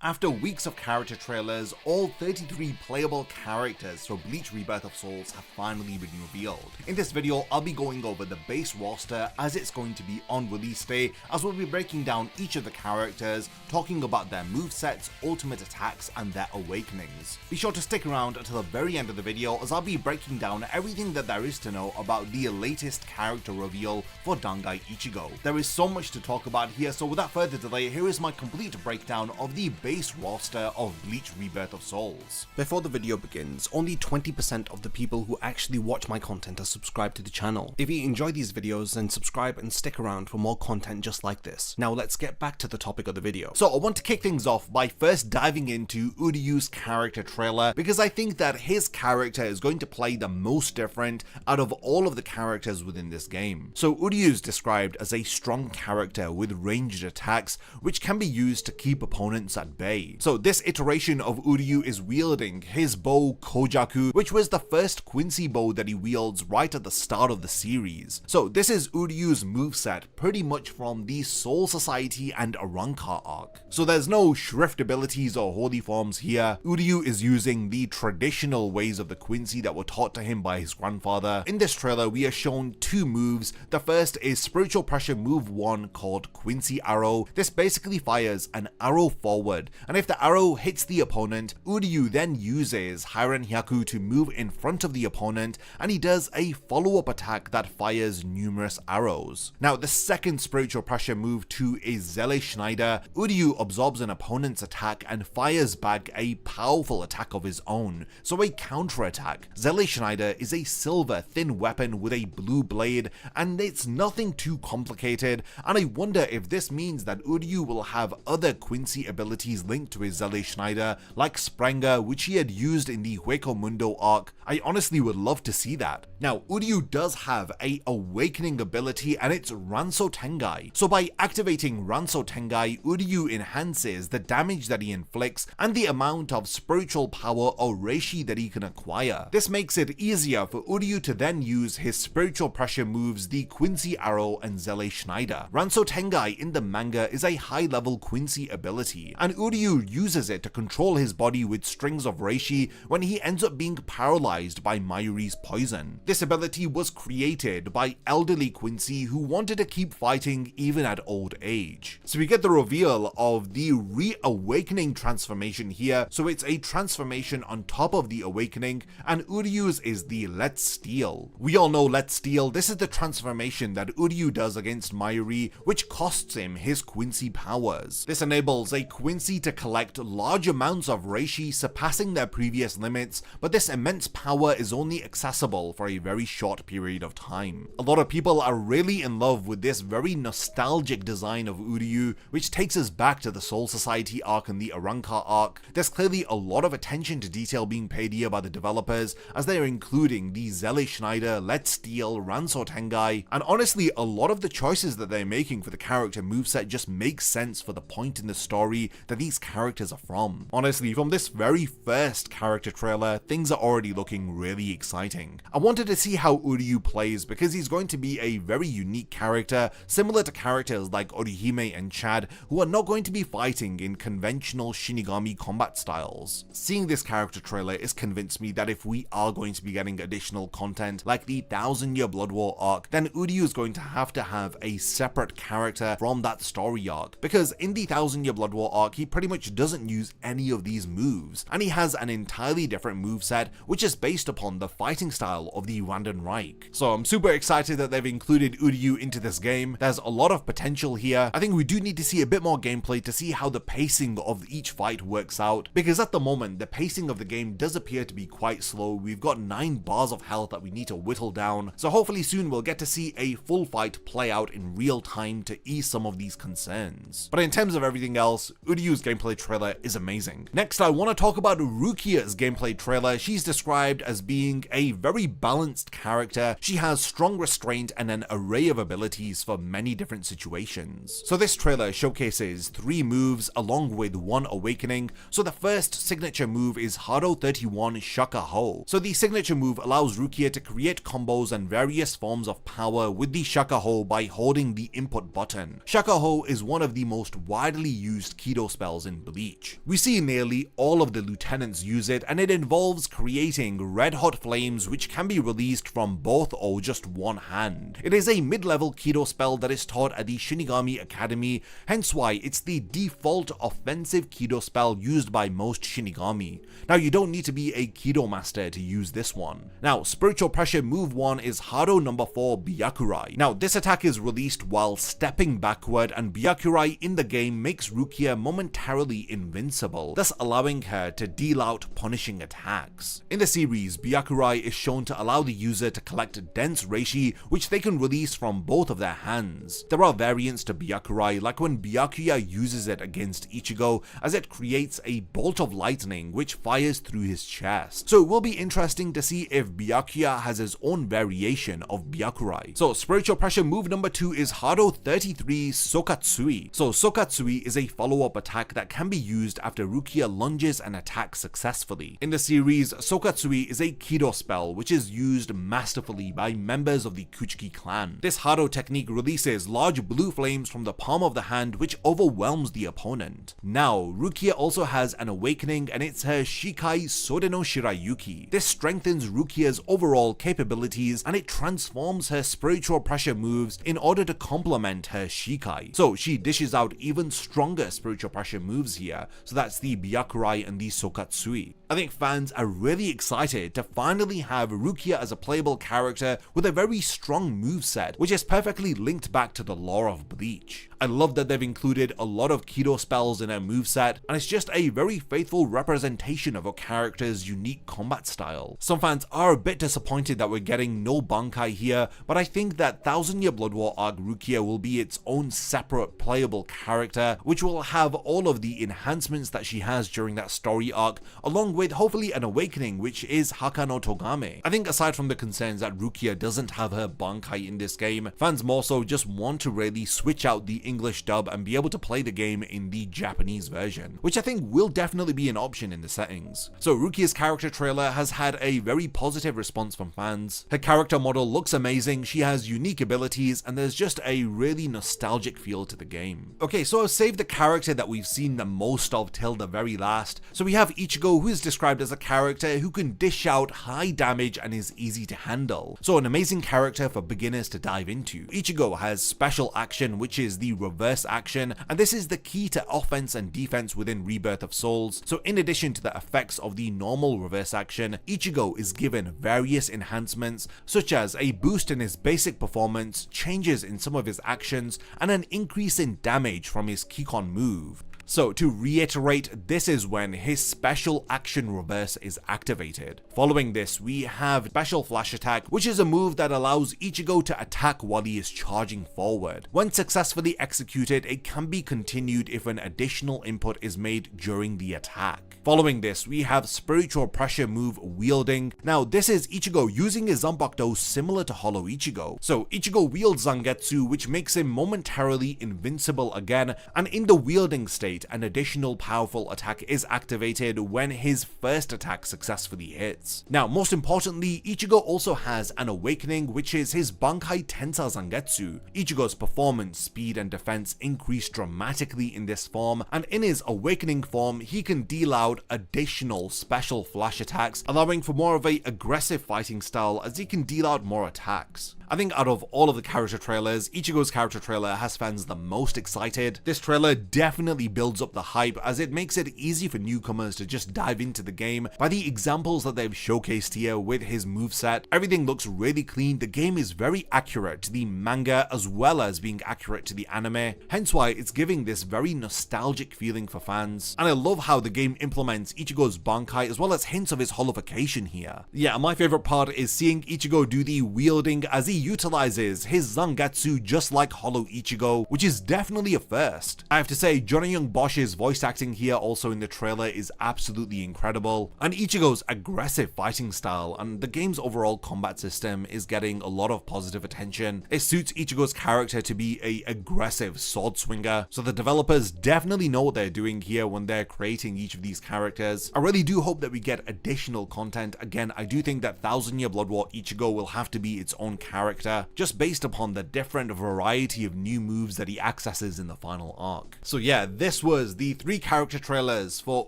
After weeks of character trailers, all 33 playable characters for BLEACH Rebirth of Souls have finally been revealed. In this video, I'll be going over the base roster as it's going to be on release day, as we'll be breaking down each of the characters, talking about their movesets, ultimate attacks, and their awakenings. Be sure to stick around until the very end of the video as I'll be breaking down everything that there is to know about the latest character reveal for Dangai Ichigo. There is so much to talk about here, so without further delay, here is my complete breakdown of the base roster of BLEACH Rebirth of Souls. Before the video begins, only 20% of the people who actually watch my content are subscribed to the channel. If you enjoy these videos, then subscribe and stick around for more content just like this. Now let's get back to the topic of the video. So I want to kick things off by first diving into Uryu's character trailer, because I think that his character is going to play the most different out of all of the characters within this game. So Uryu is described as a strong character with ranged attacks, which can be used to keep opponents at bay. So this iteration of Uryu is wielding his bow Kojaku, which was the first Quincy bow that he wields right at the start of the series. So this is Uryu's moveset pretty much from the Soul Society and Arrancar arc. So there's no shrift abilities or holy forms here. Uryu is using the traditional ways of the Quincy that were taught to him by his grandfather. In this trailer we are shown two moves. The first is Spiritual Pressure move 1 called Quincy Arrow. This basically fires an arrow forward, and if the arrow hits the opponent, Uryu then uses Hairen Hyaku to move in front of the opponent, and he does a follow-up attack that fires numerous arrows. Now the second Spiritual Pressure move 2 is Zelle Schneider. Uryu absorbs an opponent's attack and fires back a powerful attack of his own, so a counter attack. Zelle Schneider is a silver thin weapon with a blue blade, and it's nothing too complicated, and I wonder if this means that Uryu will have other Quincy abilities linked to his Zelle Schneider, like Sprenger, which he had used in the Hueco Mundo arc. I honestly would love to see that. Now, Uryu does have a awakening ability, and it's Ranso Tengai. So by activating Ranso Tengai, Uryu enhances the damage that he inflicts and the amount of spiritual power or reishi that he can acquire. This makes it easier for Uryu to then use his spiritual pressure moves, the Quincy Arrow and Zelle Schneider. Ranso Tengai in the manga is a high-level Quincy ability, and Uryu uses it to control his body with strings of reishi when he ends up being paralyzed by Mayuri's poison. This ability was created by elderly Quincy who wanted to keep fighting even at old age. So we get the reveal of the reawakening transformation here. So it's a transformation on top of the awakening, and Uryu's is the Let's Steal. We all know Let's Steal. This is the transformation that Uryu does against Mayuri, which costs him his Quincy powers. This enables a Quincy to collect large amounts of reishi, surpassing their previous limits, but this immense power is only accessible for a very short period of time. A lot of people are really in love with this very nostalgic design of Uryu, which takes us back to the Soul Society arc and the Arrancar arc. There's clearly a lot of attention to detail being paid here by the developers, as they are including the Zelle Schneider, Let's Steal, Ranso Tengai, and honestly a lot of the choices that they're making for the character moveset just makes sense for the point in the story that these characters are from. Honestly, from this very first character trailer, things are already looking really exciting. I wanted to see how Uryu plays because he's going to be a very unique character, similar to characters like Orihime and Chad, who are not going to be fighting in conventional Shinigami combat styles. Seeing this character trailer has convinced me that if we are going to be getting additional content like the 1000-Year Blood War arc, then Uryu is going to have a separate character from that story arc, because in the 1000-Year Blood War arc he pretty much doesn't use any of these moves, and he has an entirely different moveset which is based upon the fighting style of the Randen Reich. So I'm super excited that they've included Uryu into this game. There's a lot of potential here. I think we do need to see a bit more gameplay to see how the pacing of each fight works out, because at the moment the pacing of the game does appear to be quite slow. We've got 9 bars of health that we need to whittle down, so hopefully soon we'll get to see a full fight play out in real time to ease some of these concerns. But in terms of everything else, Uryu's gameplay trailer is amazing. Next, I want to talk about Rukia's gameplay trailer. She's described as being a very balanced character. She has strong restraint and an array of abilities for many different situations. So this trailer showcases 3 moves along with 1 awakening. So the first signature move is Hado 31 Shaka Ho. So the signature move allows Rukia to create combos and various forms of power with the Shaka Ho by holding the input button. Shaka Ho is one of the most widely used Kido spells spells in Bleach. We see nearly all of the lieutenants use it, and it involves creating red hot flames which can be released from both or just one hand. It is a mid-level Kido spell that is taught at the Shinigami Academy, hence why it's the default offensive Kido spell used by most Shinigami. Now you don't need to be a Kido master to use this one. Now Spiritual Pressure move 1 is Hado number 4 Byakurai. Now this attack is released while stepping backward, and Byakurai in the game makes Rukia momentarily invincible, thus allowing her to deal out punishing attacks. In the series, Byakurai is shown to allow the user to collect dense reishi which they can release from both of their hands. There are variants to Byakurai, like when Byakuya uses it against Ichigo, as it creates a bolt of lightning which fires through his chest. So it will be interesting to see if Byakuya has his own variation of Byakurai. So Spiritual Pressure move number 2 is Hado 33 Sokatsui. So Sokatsui is a follow-up attack that can be used after Rukia lunges and attacks successfully. In the series, Sokatsui is a Kido spell which is used masterfully by members of the Kuchiki clan. This Hado technique releases large blue flames from the palm of the hand which overwhelms the opponent. Now, Rukia also has an awakening, and it's her Shikai Sodeno Shirayuki. This strengthens Rukia's overall capabilities, and it transforms her Spiritual Pressure moves in order to complement her Shikai. So she dishes out even stronger Spiritual Pressure moves here, so that's the Byakurai and the Sokatsui. I think fans are really excited to finally have Rukia as a playable character with a very strong moveset, which is perfectly linked back to the lore of Bleach. I love that they've included a lot of Kido spells in her moveset, and it's just a very faithful representation of a character's unique combat style. Some fans are a bit disappointed that we're getting no Bankai here, but I think that Thousand Year Blood War arc Rukia will be its own separate playable character, which will have all of the enhancements that she has during that story arc, along with hopefully an awakening, which is Haka no Togame. I think aside from the concerns that Rukia doesn't have her Bankai in this game, fans more so just want to really switch out the English dub and be able to play the game in the Japanese version, which I think will definitely be an option in the settings. So Rukia's character trailer has had a very positive response from fans. Her character model looks amazing, she has unique abilities, and there's just a really nostalgic feel to the game. Okay, so I've saved the character that we've seen the most of till the very last. So we have Ichigo, who is described as a character who can dish out high damage and is easy to handle. So an amazing character for beginners to dive into. Ichigo has special action, which is the reverse action, and this is the key to offense and defense within Rebirth of Souls. So in addition to the effects of the normal reverse action, Ichigo is given various enhancements such as a boost in his basic performance, changes in some of his actions, and an increase in damage from his Kikon move. So to reiterate, this is when his special action reverse is activated. Following this, we have special flash attack, which is a move that allows Ichigo to attack while he is charging forward. When successfully executed, it can be continued if an additional input is made during the attack. Following this, we have Spiritual Pressure move Wielding. Now this is Ichigo using his Zanpakuto similar to Hollow Ichigo. So Ichigo wields Zangetsu, which makes him momentarily invincible again, and in the wielding state, an additional powerful attack is activated when his first attack successfully hits. Now most importantly, Ichigo also has an awakening, which is his Bankai Tensa Zangetsu. Ichigo's performance, speed and defense increase dramatically in this form, and in his awakening form he can deal out additional special flash attacks, allowing for more of a aggressive fighting style as he can deal out more attacks. I think out of all of the character trailers, Ichigo's character trailer has fans the most excited. This trailer definitely builds up the hype as it makes it easy for newcomers to just dive into the game by the examples that they've showcased here with his moveset. Everything looks really clean, the game is very accurate to the manga as well as being accurate to the anime, hence why it's giving this very nostalgic feeling for fans. And I love how the game implements Ichigo's Bankai as well as hints of his holification here. Yeah, my favorite part is seeing Ichigo do the wielding as he utilizes his Zangetsu just like Hollow Ichigo, which is definitely a first. I have to say, Johnny Young Bosch's voice acting here also in the trailer is absolutely incredible, and Ichigo's aggressive fighting style and the game's overall combat system is getting a lot of positive attention. It suits Ichigo's character to be an aggressive sword swinger, so the developers definitely know what they're doing here when they're creating each of these characters. I really do hope that we get additional content. Again, I do think that Thousand Year Blood War Ichigo will have to be its own character character, just based upon the different variety of new moves that he accesses in the final arc. So yeah, this was the 3 character trailers for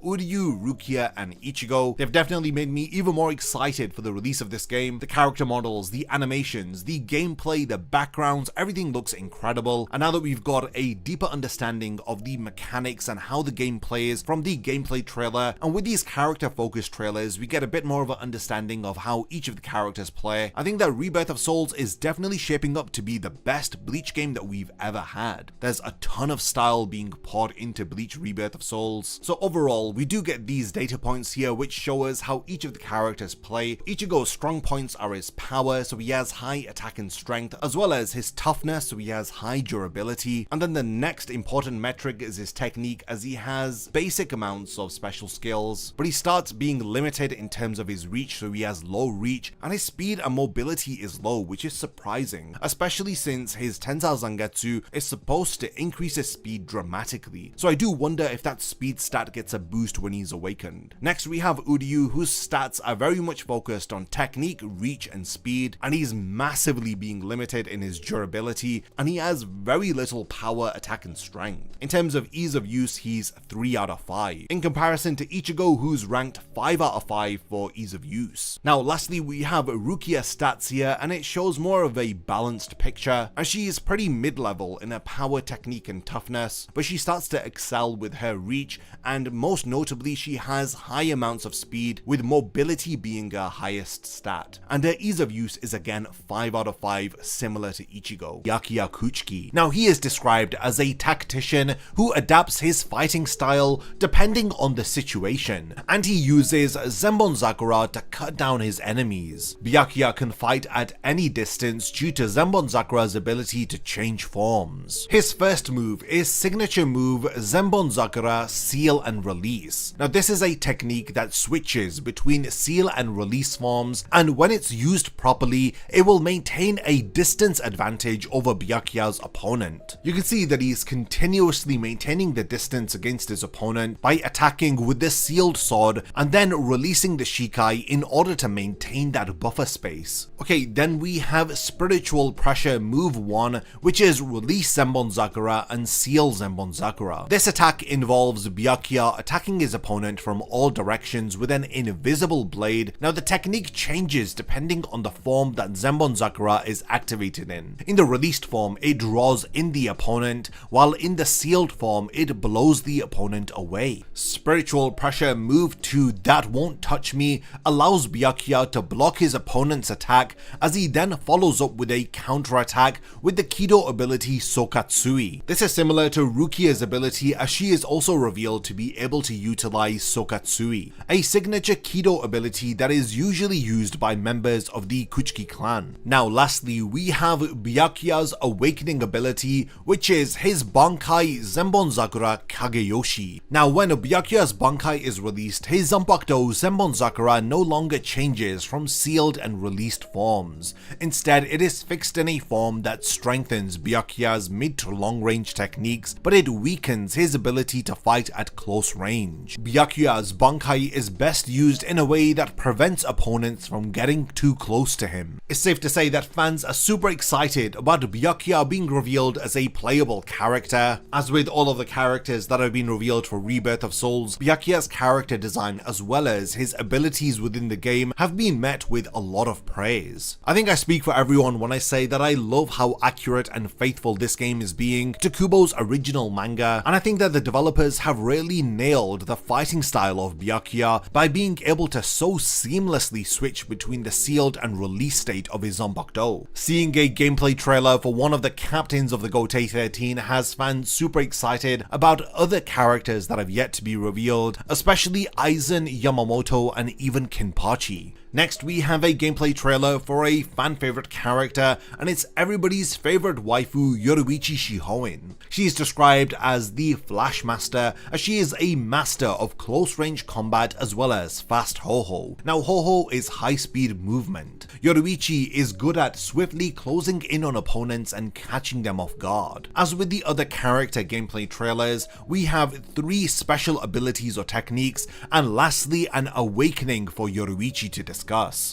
Uryu, Rukia, and Ichigo. They've definitely made me even more excited for the release of this game. The character models, the animations, the gameplay, the backgrounds, everything looks incredible. And now that we've got a deeper understanding of the mechanics and how the game plays from the gameplay trailer, and with these character focused trailers, we get a bit more of an understanding of how each of the characters play. I think that Rebirth of Souls is definitely shaping up to be the best Bleach game that we've ever had. There's a ton of style being poured into Bleach Rebirth of Souls. So overall, we do get these data points here which show us how each of the characters play. Ichigo's strong points are his power, so he has high attack and strength, as well as his toughness, so he has high durability. And then the next important metric is his technique, as he has basic amounts of special skills, but he starts being limited in terms of his reach, so he has low reach, and his speed and mobility is low, which is surprising, especially since his Tensai Zangetsu is supposed to increase his speed dramatically. So I do wonder if that speed stat gets a boost when he's awakened. Next we have Uryu, whose stats are very much focused on technique, reach, and speed, and he's massively being limited in his durability, and he has very little power, attack, and strength. In terms of ease of use, he's 3 out of 5, in comparison to Ichigo, who's ranked 5 out of 5 for ease of use. Now lastly, we have Rukia stats here, and it shows more of a balanced picture, as she is pretty mid-level in her power, technique, and toughness, but she starts to excel with her reach, and most notably she has high amounts of speed, with mobility being her highest stat, and her ease of use is again 5 out of 5, similar to Ichigo. Byakuya Kuchiki. Now he is described as a tactician who adapts his fighting style depending on the situation, and he uses Zenbonzakura to cut down his enemies. Byakuya can fight at any distance due to Zenbonzakura's ability to change forms. His first move is signature move Zenbonzakura Seal and Release. Now this is a technique that switches between seal and release forms, and when it's used properly, it will maintain a distance advantage over Byakuya's opponent. You can see that he's continuously maintaining the distance against his opponent by attacking with the sealed sword and then releasing the Shikai in order to maintain that buffer space. Okay, then we have Spiritual Pressure move 1, which is release Zenbonzakura and seal Zenbonzakura. This attack involves Byakuya attacking his opponent from all directions with an invisible blade. Now the technique changes depending on the form that Zenbonzakura is activated in. In the released form, it draws in the opponent, while in the sealed form, it blows the opponent away. Spiritual Pressure move 2, That Won't Touch Me, allows Byakuya to block his opponent's attack, as he then follows up with a counter-attack with the Kido ability Sokatsui. This is similar to Rukia's ability, as she is also revealed to be able to utilize Sokatsui, a signature Kido ability that is usually used by members of the Kuchiki clan. Now lastly, we have Byakuya's awakening ability, which is his Bankai Zenbonzakura Kageyoshi. Now when Byakuya's Bankai is released, his Zanpakuto Zenbonzakura no longer changes from sealed and released forms. Instead, it is fixed in a form that strengthens Byakuya's mid to long range techniques, but it weakens his ability to fight at close range. Byakuya's Bankai is best used in a way that prevents opponents from getting too close to him. It's safe to say that fans are super excited about Byakuya being revealed as a playable character. As with all of the characters that have been revealed for Rebirth of Souls, Byakuya's character design as well as his abilities within the game have been met with a lot of praise. I think I speak for everyone when I say that I love how accurate and faithful this game is being to Kubo's original manga, and I think that the developers have really nailed the fighting style of Byakuya by being able to so seamlessly switch between the sealed and release state of his Zanpakuto. Seeing a gameplay trailer for one of the captains of the Gotei 13 has fans super excited about other characters that have yet to be revealed, especially Aizen, Yamamoto, and even Kenpachi. Next, we have a gameplay trailer for a fan favorite character, and it's everybody's favorite waifu, Yoruichi Shihoin. She is described as the Flash Master, as she is a master of close range combat as well as fast ho-ho. Now ho-ho is high speed movement. Yoruichi is good at swiftly closing in on opponents and catching them off guard. As with the other character gameplay trailers, we have 3 special abilities or techniques, and lastly an awakening for Yoruichi to discuss.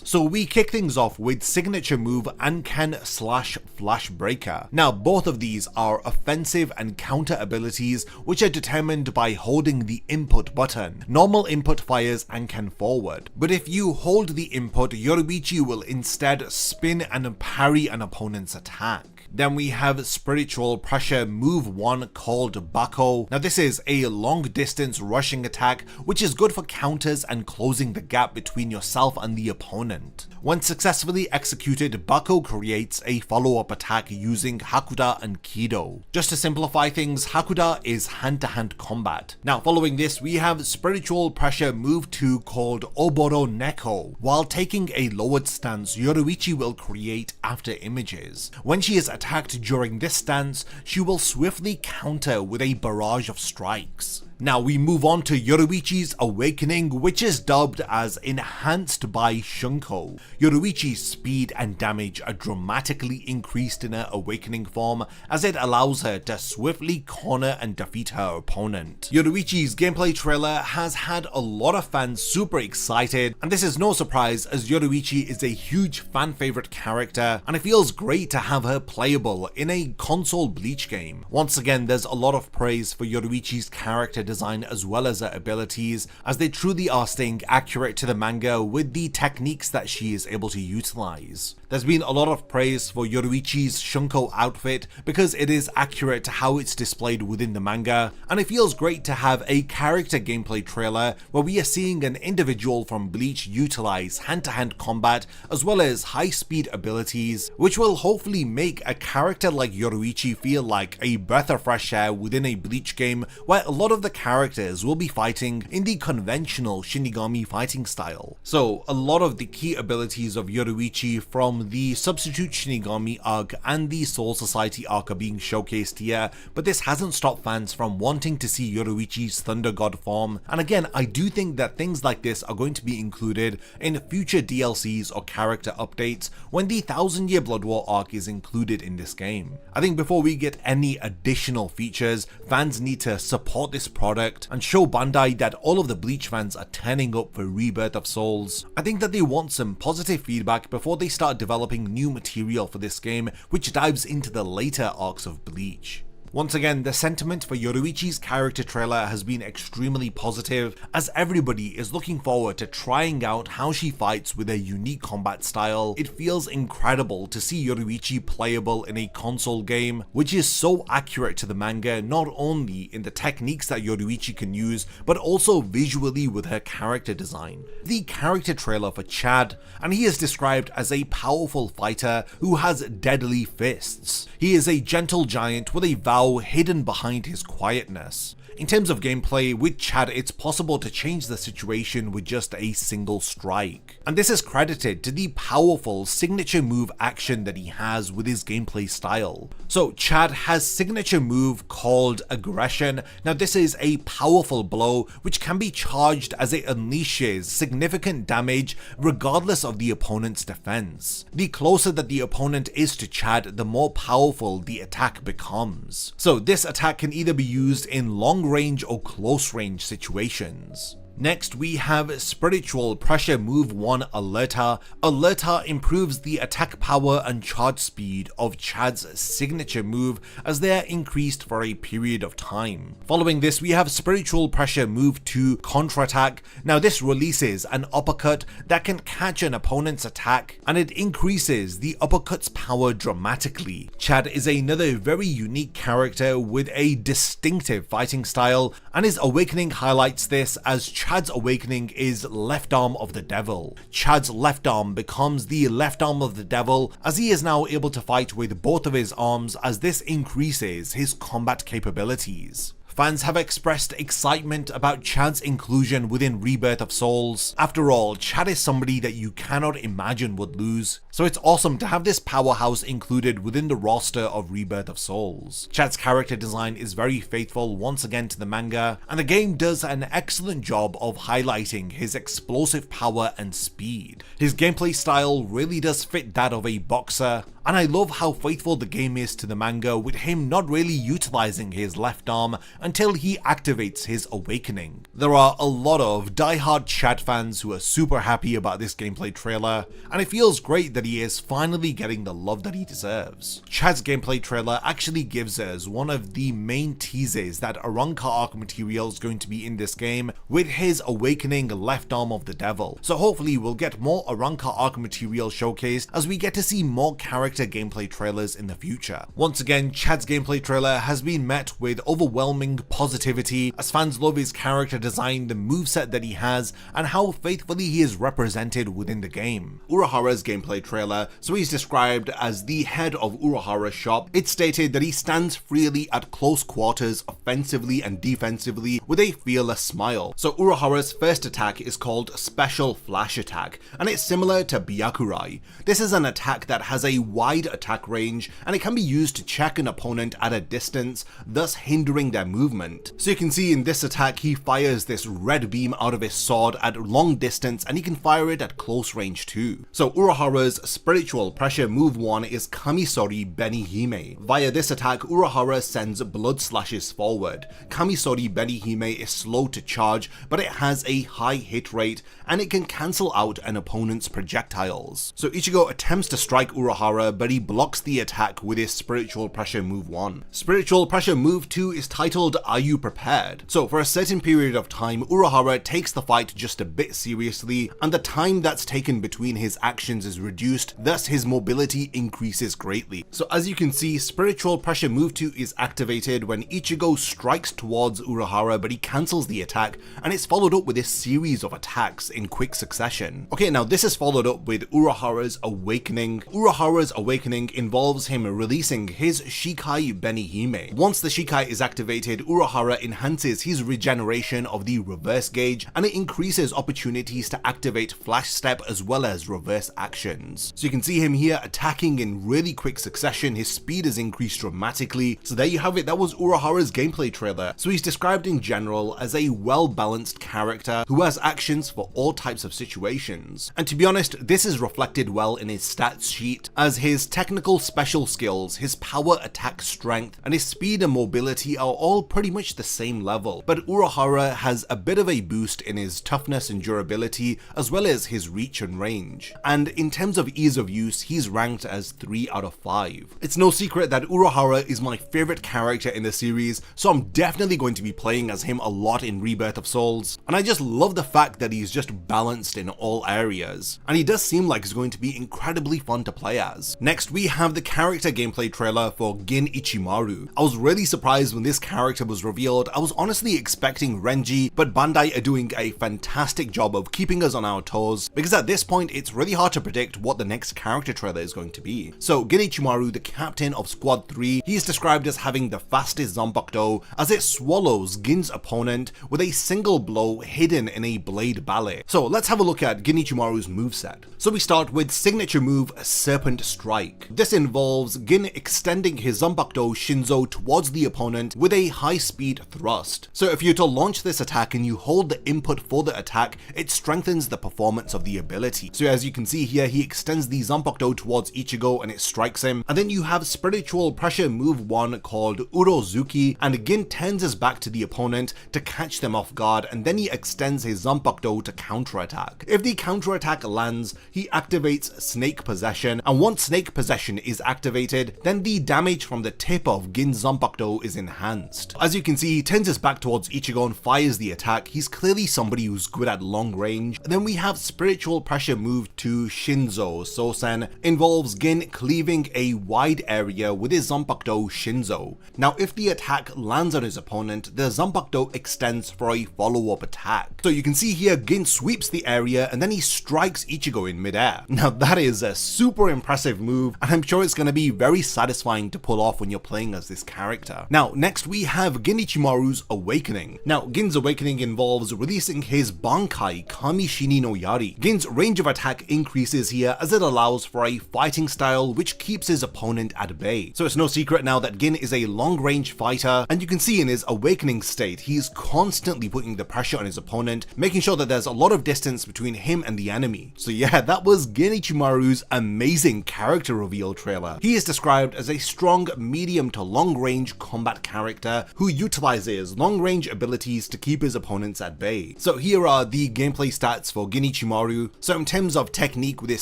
So we kick things off with signature move move Anken/Flash Breaker. Now both of these are offensive and counter abilities which are determined by holding the input button. Normal input fires Anken forward, but if you hold the input, Yoruichi will instead spin and parry an opponent's attack. Then we have Spiritual Pressure Move 1 called Bako. Now this is a long distance rushing attack which is good for counters and closing the gap between yourself and the opponent. When successfully executed, Bako creates a follow-up attack using Hakuda and Kido. Just to simplify things, Hakuda is hand-to-hand combat. Now following this, we have Spiritual Pressure Move 2 called Oboro Neko. While taking a lowered stance, Yoruichi will create after images. When she is attacked during this stance, she will swiftly counter with a barrage of strikes. Now we move on to Yoruichi's Awakening, which is dubbed as Enhanced by Shunko. Yoruichi's speed and damage are dramatically increased in her Awakening form as it allows her to swiftly corner and defeat her opponent. Yoruichi's gameplay trailer has had a lot of fans super excited, and this is no surprise as Yoruichi is a huge fan favorite character and it feels great to have her playable in a console Bleach game. Once again, there's a lot of praise for Yoruichi's character design as well as her abilities, as they truly are staying accurate to the manga with the techniques that she is able to utilize. There's been a lot of praise for Yoruichi's Shunko outfit because it is accurate to how it's displayed within the manga, and it feels great to have a character gameplay trailer where we are seeing an individual from Bleach utilize hand-to-hand combat as well as high-speed abilities, which will hopefully make a character like Yoruichi feel like a breath of fresh air within a Bleach game where a lot of the characters will be fighting in the conventional Shinigami fighting style. So a lot of the key abilities of Yoruichi from the Substitute Shinigami arc and the Soul Society arc are being showcased here, but this hasn't stopped fans from wanting to see Yoruichi's Thunder God form, and again I do think that things like this are going to be included in future DLCs or character updates when the 1000 Year Blood War arc is included in this game. I think before we get any additional features, fans need to support this product and show Bandai that all of the Bleach fans are turning up for Rebirth of Souls. I think that they want some positive feedback before they start developing new material for this game, which dives into the later arcs of Bleach. Once again, the sentiment for Yoruichi's character trailer has been extremely positive, as everybody is looking forward to trying out how she fights with a unique combat style. It feels incredible to see Yoruichi playable in a console game, which is so accurate to the manga, not only in the techniques that Yoruichi can use, but also visually with her character design. The character trailer for Chad, and he is described as a powerful fighter who has deadly fists. He is a gentle giant with a vow hidden behind his quietness. In terms of gameplay, with Chad it's possible to change the situation with just a single strike, and this is credited to the powerful signature move action that he has with his gameplay style. So Chad has signature move called Aggression. Now this is a powerful blow which can be charged as it unleashes significant damage regardless of the opponent's defense. The closer that the opponent is to Chad, the more powerful the attack becomes. So this attack can either be used in long range or close range situations. Next we have Spiritual Pressure Move 1 Alerta. Alerta improves the attack power and charge speed of Chad's signature move as they are increased for a period of time. Following this we have Spiritual Pressure Move 2 Contra-Attack. Now this releases an uppercut that can catch an opponent's attack, and it increases the uppercut's power dramatically. Chad is another very unique character with a distinctive fighting style, and his awakening highlights this, as Chad's awakening is Left Arm of the Devil. Chad's left arm becomes the left arm of the devil, as he is now able to fight with both of his arms, as this increases his combat capabilities. Fans have expressed excitement about Chad's inclusion within Rebirth of Souls. After all, Chad is somebody that you cannot imagine would lose, so it's awesome to have this powerhouse included within the roster of Rebirth of Souls. Chad's character design is very faithful once again to the manga, and the game does an excellent job of highlighting his explosive power and speed. His gameplay style really does fit that of a boxer, and I love how faithful the game is to the manga, with him not really utilizing his left arm and until he activates his awakening. There are a lot of diehard Chad fans who are super happy about this gameplay trailer, and it feels great that he is finally getting the love that he deserves. Chad's gameplay trailer actually gives us one of the main teases that Arrancar arc material is going to be in this game, with his awakening left arm of the devil. So hopefully we'll get more Arrancar arc material showcased as we get to see more character gameplay trailers in the future. Once again, Chad's gameplay trailer has been met with overwhelming positivity as fans love his character design, the moveset that he has, and how faithfully he is represented within the game. Urahara's gameplay trailer, so he's described as the head of Urahara's shop. It stated that he stands freely at close quarters, offensively and defensively, with a fearless smile. So Urahara's first attack is called Special Flash Attack, and it's similar to Byakurai. This is an attack that has a wide attack range, and it can be used to check an opponent at a distance, thus hindering their movement. So you can see in this attack he fires this red beam out of his sword at long distance, and he can fire it at close range too. So Urahara's spiritual pressure move 1 is Kamisori Benihime. Via this attack, Urahara sends blood slashes forward. Kamisori Benihime is slow to charge, but it has a high hit rate, and it can cancel out an opponent's projectiles. So Ichigo attempts to strike Urahara, but he blocks the attack with his spiritual pressure move 1. Spiritual pressure move 2 is titled Are You Prepared? So for a certain period of time, Urahara takes the fight just a bit seriously, and the time that's taken between his actions is reduced, thus his mobility increases greatly. So as you can see, spiritual pressure move 2 is activated when Ichigo strikes towards Urahara, but he cancels the attack, and it's followed up with a series of attacks in quick succession. Okay, now this is followed up with Urahara's awakening. Urahara's awakening involves him releasing his Shikai Benihime. Once the Shikai is activated, Urahara enhances his regeneration of the reverse gauge, and it increases opportunities to activate flash step as well as reverse actions. So you can see him here attacking in really quick succession. His speed is increased dramatically. So there you have it, that was Urahara's gameplay trailer. So he's described in general as a well-balanced character who has actions for all types of situations. And to be honest, this is reflected well in his stats sheet, as his technical special skills, his power attack strength, and his speed and mobility are all pretty much the same level. But Urahara has a bit of a boost in his toughness and durability, as well as his reach and range. And in terms of ease of use, he's ranked as 3 out of 5. It's no secret that Urahara is my favorite character in the series, so I'm definitely going to be playing as him a lot in Rebirth of Souls. And I just love the fact that he's just balanced in all areas. And he does seem like he's going to be incredibly fun to play as. Next, we have the character gameplay trailer for Gin Ichimaru. I was really surprised when this character was revealed. I was honestly expecting Renji, but Bandai are doing a fantastic job of keeping us on our toes, because at this point it's really hard to predict what the next character trailer is going to be. So Gin Ichimaru, the captain of Squad 3, he is described as having the fastest Zanpakuto, as it swallows Gin's opponent with a single blow hidden in a blade ballet. So let's have a look at Gin Ichimaru's moveset. So we start with signature move Serpent Strike. This involves Gin extending his Zanpakuto Shinzo towards the opponent with a high speed thrust. So if you're to launch this attack and you hold the input for the attack, it strengthens the performance of the ability. So as you can see here, he extends the Zanpakuto towards Ichigo and it strikes him. And then you have spiritual pressure move 1 called Urozuki, and Gin turns his back to the opponent to catch them off guard, and then he extends his Zanpakuto to counterattack. If the counterattack lands, he activates Snake Possession, and once Snake Possession is activated, then the damage from the tip of Gin's Zanpakuto is enhanced. As you can see, he turns his back towards Ichigo and fires the attack. He's clearly somebody who's good at long range. And then we have spiritual pressure move to Shinzo Sosen, involves Gin cleaving a wide area with his Zanpakuto Shinzo. Now if the attack lands on his opponent, the Zanpakuto extends for a follow-up attack. So you can see here Gin sweeps the area and then he strikes Ichigo in midair. Now that is a super impressive move, and I'm sure it's going to be very satisfying to pull off when you're playing as this character. Now next we have Gin Ichimaru's awakening. Now Gin's awakening involves releasing his Bankai Kamishini no Yari. Gin's range of attack increases here as it allows for a fighting style which keeps his opponent at bay. So it's no secret now that Gin is a long-range fighter, and you can see in his awakening state he's constantly putting the pressure on his opponent, making sure that there's a lot of distance between him and the enemy. So yeah, that was Gin Ichimaru's amazing character reveal trailer. He is described as a strong medium to long-range combat character who utilizes long-range abilities to keep his opponents at bay. So here are the gameplay stats for Genichimaru. So in terms of technique with his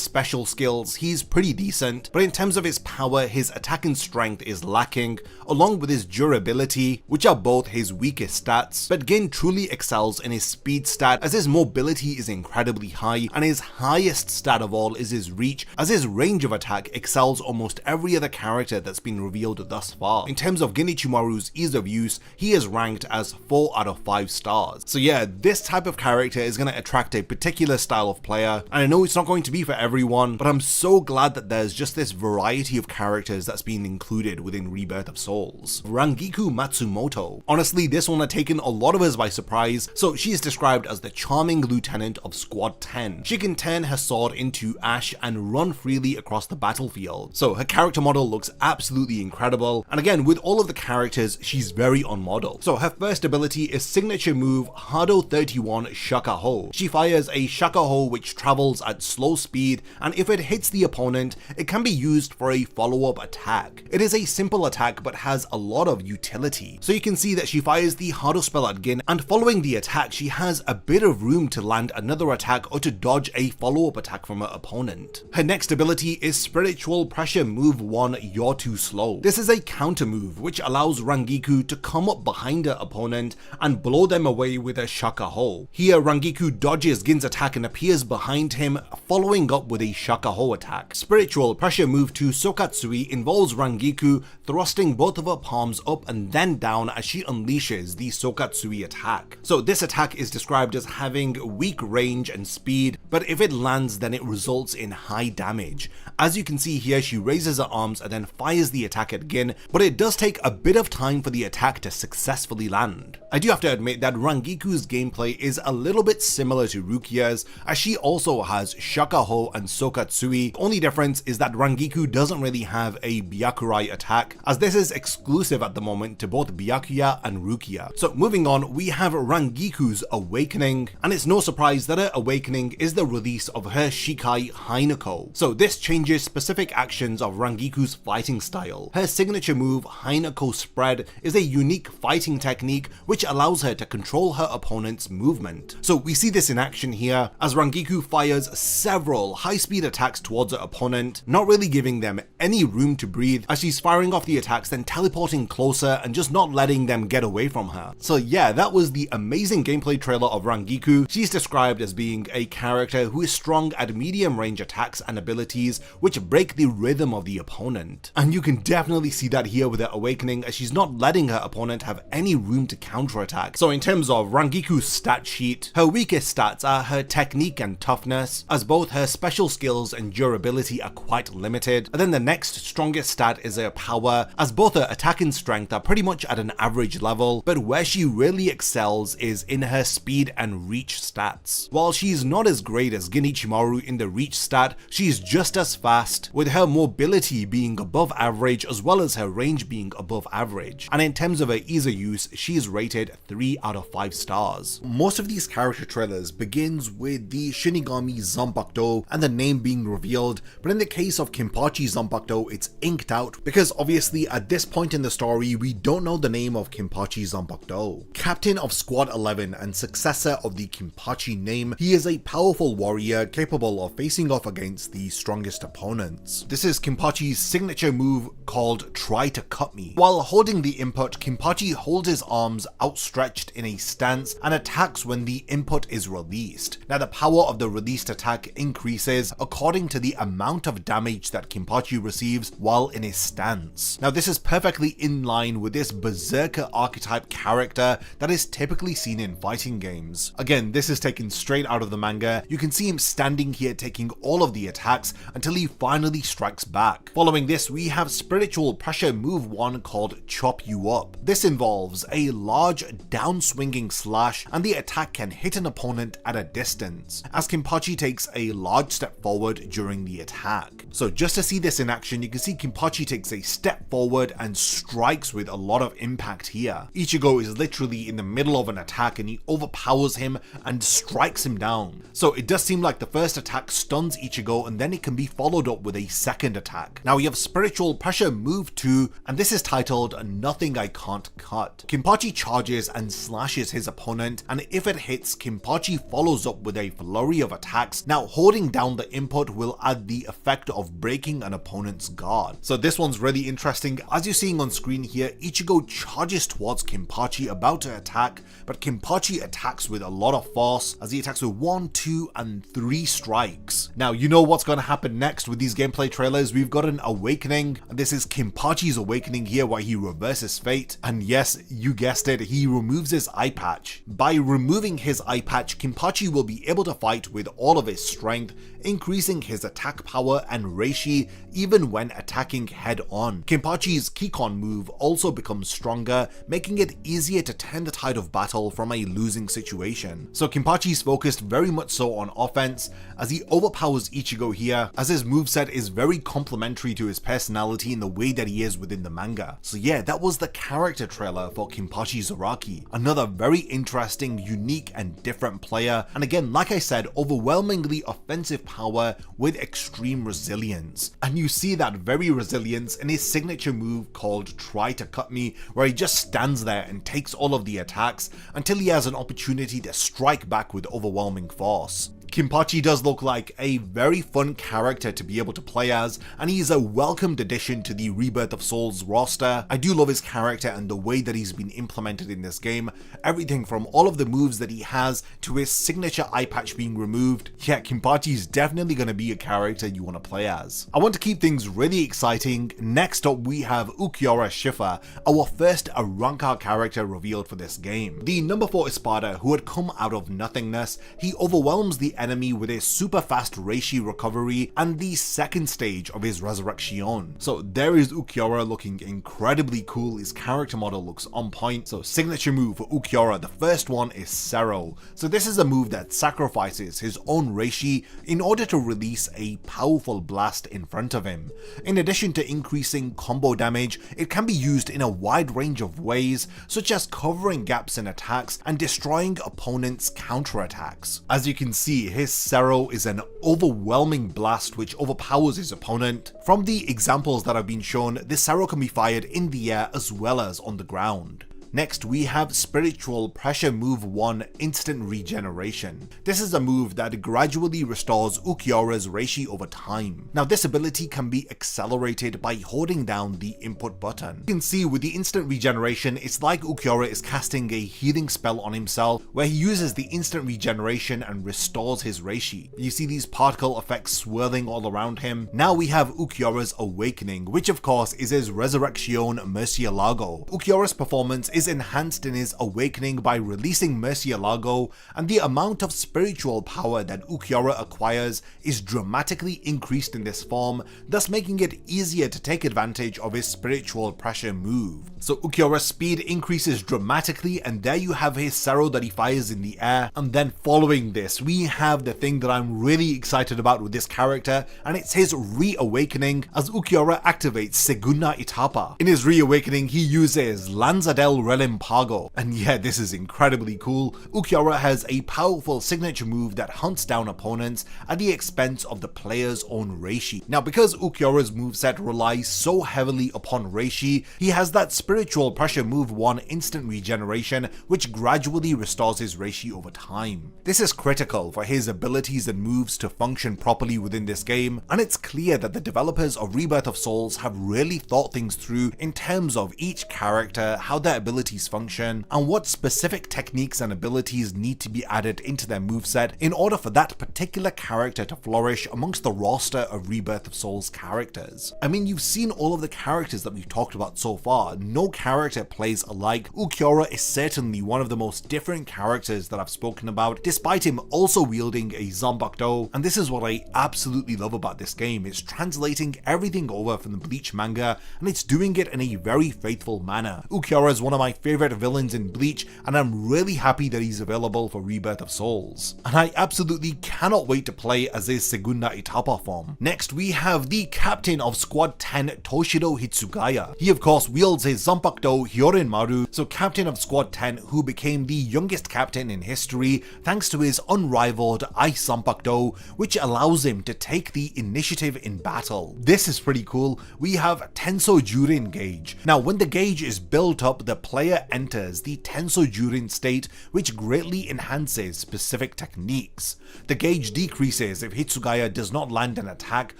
special skills, he's pretty decent, but in terms of his power, his attack and strength is lacking, along with his durability, which are both his weakest stats. But Gin truly excels in his speed stat, as his mobility is incredibly high, and his highest stat of all is his reach, as his range of attack excels almost every other character that's been revealed thus far. In terms of Genichimaru's ease of use, he is ranked as 4 out of 5 stars. So yeah, this type of character is going to attract a particular style of player, and I know it's not going to be for everyone, but I'm so glad that there's just this variety of characters that's been included within Rebirth of Souls. Rangiku Matsumoto. Honestly, this one had taken a lot of us by surprise. So she is described as the charming lieutenant of Squad 10. She can turn her sword into ash and run freely across the battlefield. So her character model looks absolutely incredible, and again, with all of the characters, she's very on model. So her first ability is signature move Hado 31 Shaka Ho. She fires a Shaka Ho which travels at slow speed, and if it hits the opponent, it can be used for a follow-up attack. It is a simple attack but has a lot of utility. So you can see that she fires the Hado spell at Gin, and following the attack, she has a bit of room to land another attack or to dodge a follow-up attack from her opponent. Her next ability is Spiritual Pressure Move 1 You're Too Slow. This is a counter move which allows Rangiku to come up behind her opponent and blow them away with a Shaka Ho. Here, Rangiku dodges Gin's attack and appears behind him, following up with a Shaka Ho attack. Spiritual Pressure Move 2 Sokatsui involves Rangiku thrusting both of her palms up and then down as she unleashes the Sokatsui attack. So this attack is described as having weak range and speed, but if it lands, then it results in high damage. As you can see here, she raises her arms and then fires the attack at Gin, but it does take a bit of time for the attack to successfully land. I do have to admit that Rangiku's gameplay is a little bit similar to Rukia's, as she also has Shaka Ho and Sokatsui. The only difference is that Rangiku doesn't really have a Byakurai attack, as this is exclusive at the moment to both Byakuya and Rukia. So moving on, we have Rangiku's Awakening, and it's no surprise that her awakening is the release of her Shikai Hinako. So this changes specific actions of Rangiku's fighting style. Her signature move Hinako Spread is a unique fighting technique which allows her to control her opponent's movement. So we see this in action here as Rangiku fires several high-speed attacks towards her opponent, not really giving them any room to breathe, as she's firing off the attacks then teleporting closer and just not letting them get away from her. So yeah, that was the amazing gameplay trailer of Rangiku. She's described as being a character who is strong at medium range attacks and abilities which break the rhythm of the opponent. And you can definitely see that here with her awakening, as she's not letting her opponent have any room to counterattack. So in terms of Rangiku's stat sheet, her weakest stats are her technique and toughness, as both her special skills and durability are quite limited. And then the next strongest stat is her power, as both her attack and strength are pretty much at an average level, but where she really excels is in her speed and reach stats. While she's not as great as Genichimaru in the reach stat, she's just as fast, with her mobility being above average as well as her range being above average. And in terms of her ease of use, she's rated 3 out of 5 stars. Most of these character trailers begins with the Shinigami Zanpakuto and the name being revealed, but in the case of Kenpachi Zanpakuto, it's inked out because obviously at this point in the story, we don't know the name of Kenpachi Zanpakuto. Captain of Squad 11 and successor of the Kenpachi name, he is a powerful warrior capable of facing off against the strongest opponents. This is Kenpachi's signature move called Try to Cut Me. While holding the input, Kenpachi holds his arms outstretched in a stance and attacks when the input is released. Now the power of the released attack increases according to the amount of damage that Kenpachi receives while in his stance. Now this is perfectly in line with this berserker archetype character that is typically seen in fighting games. Again, this is taken straight out of the manga. You can see him standing here taking all of the attacks until he finally strikes back. Following this, we have Spiritual Pressure Move 1 called Chop You Up. This involves a large downswinging slash, and the attack can hit an opponent at a distance, as Kenpachi takes a large step forward during the attack. So just to see this in action, you can see Kenpachi takes a step forward and strikes with a lot of impact here. Ichigo is literally in the middle of an attack and he overpowers him and strikes him down. So it does seem like the first attack stuns Ichigo and then it can be followed up with a second attack. Now we have Spiritual Pressure Move 2, and this is titled Nothing I Can't Cut. Kenpachi charges and slashes his opponent, and if it hits, Kenpachi follows up with a flurry of attacks. Now holding down the input will add the effect of breaking an opponent's guard. So this one's really interesting. As you're seeing on screen here, Ichigo charges towards Kenpachi about to attack, but Kenpachi attacks with a lot of force as he attacks with 1, 2, and 3 strikes. Now you know what's going to happen next with these gameplay trailers. We've got an awakening, and this is Kenpachi's awakening here where he reverses fate, and yes, you guessed it, he removes his eye patch. By removing his eye patch, Kenpachi will be able to fight with all of his strength, increasing his attack power and reishi even when attacking head on. Kenpachi's Kikon move also becomes stronger, making it easier to turn the tide of battle from a losing situation. So Kenpachi's focused very much so on offense as he overpowers Ichigo here, as his moveset is very complementary to his personality in the way that he is within the manga. So yeah, that was the character trailer for Kenpachi Zaraki. Another very interesting, unique and different player, and again, like I said, overwhelmingly offensive power with extreme resilience. And you see that very resilience in his signature move called Try to Cut Me, where he just stands there and takes all of the attacks until he has an opportunity to strike back with overwhelming force. Kenpachi does look like a very fun character to be able to play as, and he's a welcomed addition to the Rebirth of Souls roster. I do love his character and the way that he's been implemented in this game. Everything from all of the moves that he has to his signature eye patch being removed. Yeah, Kenpachi is definitely going to be a character you want to play as. I want to keep things really exciting. Next up we have Ulquiorra Cifer, our first Arrancar character revealed for this game. The number 4 Espada who had come out of nothingness, he overwhelms the enemy with his super fast reishi recovery and the second stage of his resurrection. So there is Ulquiorra looking incredibly cool. His character model looks on point. So signature move for Ulquiorra, the first one is Sero. So this is a move that sacrifices his own reishi in order to release a powerful blast in front of him. In addition to increasing combo damage, it can be used in a wide range of ways, such as covering gaps in attacks and destroying opponents' counterattacks. As you can see, his Sero is an overwhelming blast which overpowers his opponent. From the examples that have been shown, this Sero can be fired in the air as well as on the ground. Next, we have Spiritual Pressure Move 1 Instant Regeneration. This is a move that gradually restores Ulquiorra's reishi over time. Now, this ability can be accelerated by holding down the input button. You can see with the instant regeneration, it's like Ulquiorra is casting a healing spell on himself, where he uses the instant regeneration and restores his reishi. You see these particle effects swirling all around him. Now we have Ulquiorra's Awakening, which of course is his Resurrection Murcielago. Ulquiorra's performance is enhanced in his awakening by releasing Murcielago, and the amount of spiritual power that Ulquiorra acquires is dramatically increased in this form, thus making it easier to take advantage of his spiritual pressure move. So Ulquiorra's speed increases dramatically, and there you have his Sero that he fires in the air. And then following this, we have the thing that I'm really excited about with this character, and it's his reawakening as Ulquiorra activates Segunda Etapa. In his reawakening, he uses Lanzadel Relampago, and yeah, this is incredibly cool. Ulquiorra has a powerful signature move that hunts down opponents at the expense of the player's own reishi. Now, because Ulquiorra's moveset relies so heavily upon reishi, he has that Spiritual Pressure Move 1 Instant Regeneration, which gradually restores his reishi over time. This is critical for his abilities and moves to function properly within this game, and it's clear that the developers of Rebirth of Souls have really thought things through in terms of each character, how their abilities function, and what specific techniques and abilities need to be added into their moveset in order for that particular character to flourish amongst the roster of Rebirth of Souls characters. I mean, you've seen all of the characters that we've talked about so far. No character plays alike. Ulquiorra is certainly one of the most different characters that I've spoken about, despite him also wielding a Zanbakudo, and this is what I absolutely love about this game. It's translating everything over from the Bleach manga, and it's doing it in a very faithful manner. Ulquiorra is one of my my favorite villains in Bleach, and I'm really happy that he's available for Rebirth of Souls. And I absolutely cannot wait to play as his Segunda Etapa form. Next, we have the captain of Squad 10, Toshiro Hitsugaya. He of course wields his Zanpakuto Hyorinmaru, so captain of Squad 10, who became the youngest captain in history thanks to his unrivaled Ice Zanpakuto, which allows him to take the initiative in battle. This is pretty cool. We have Tenso Jurin gauge. Now when the gauge is built up, the player enters the Tenso Jurin state, which greatly enhances specific techniques. The gauge decreases if Hitsugaya does not land an attack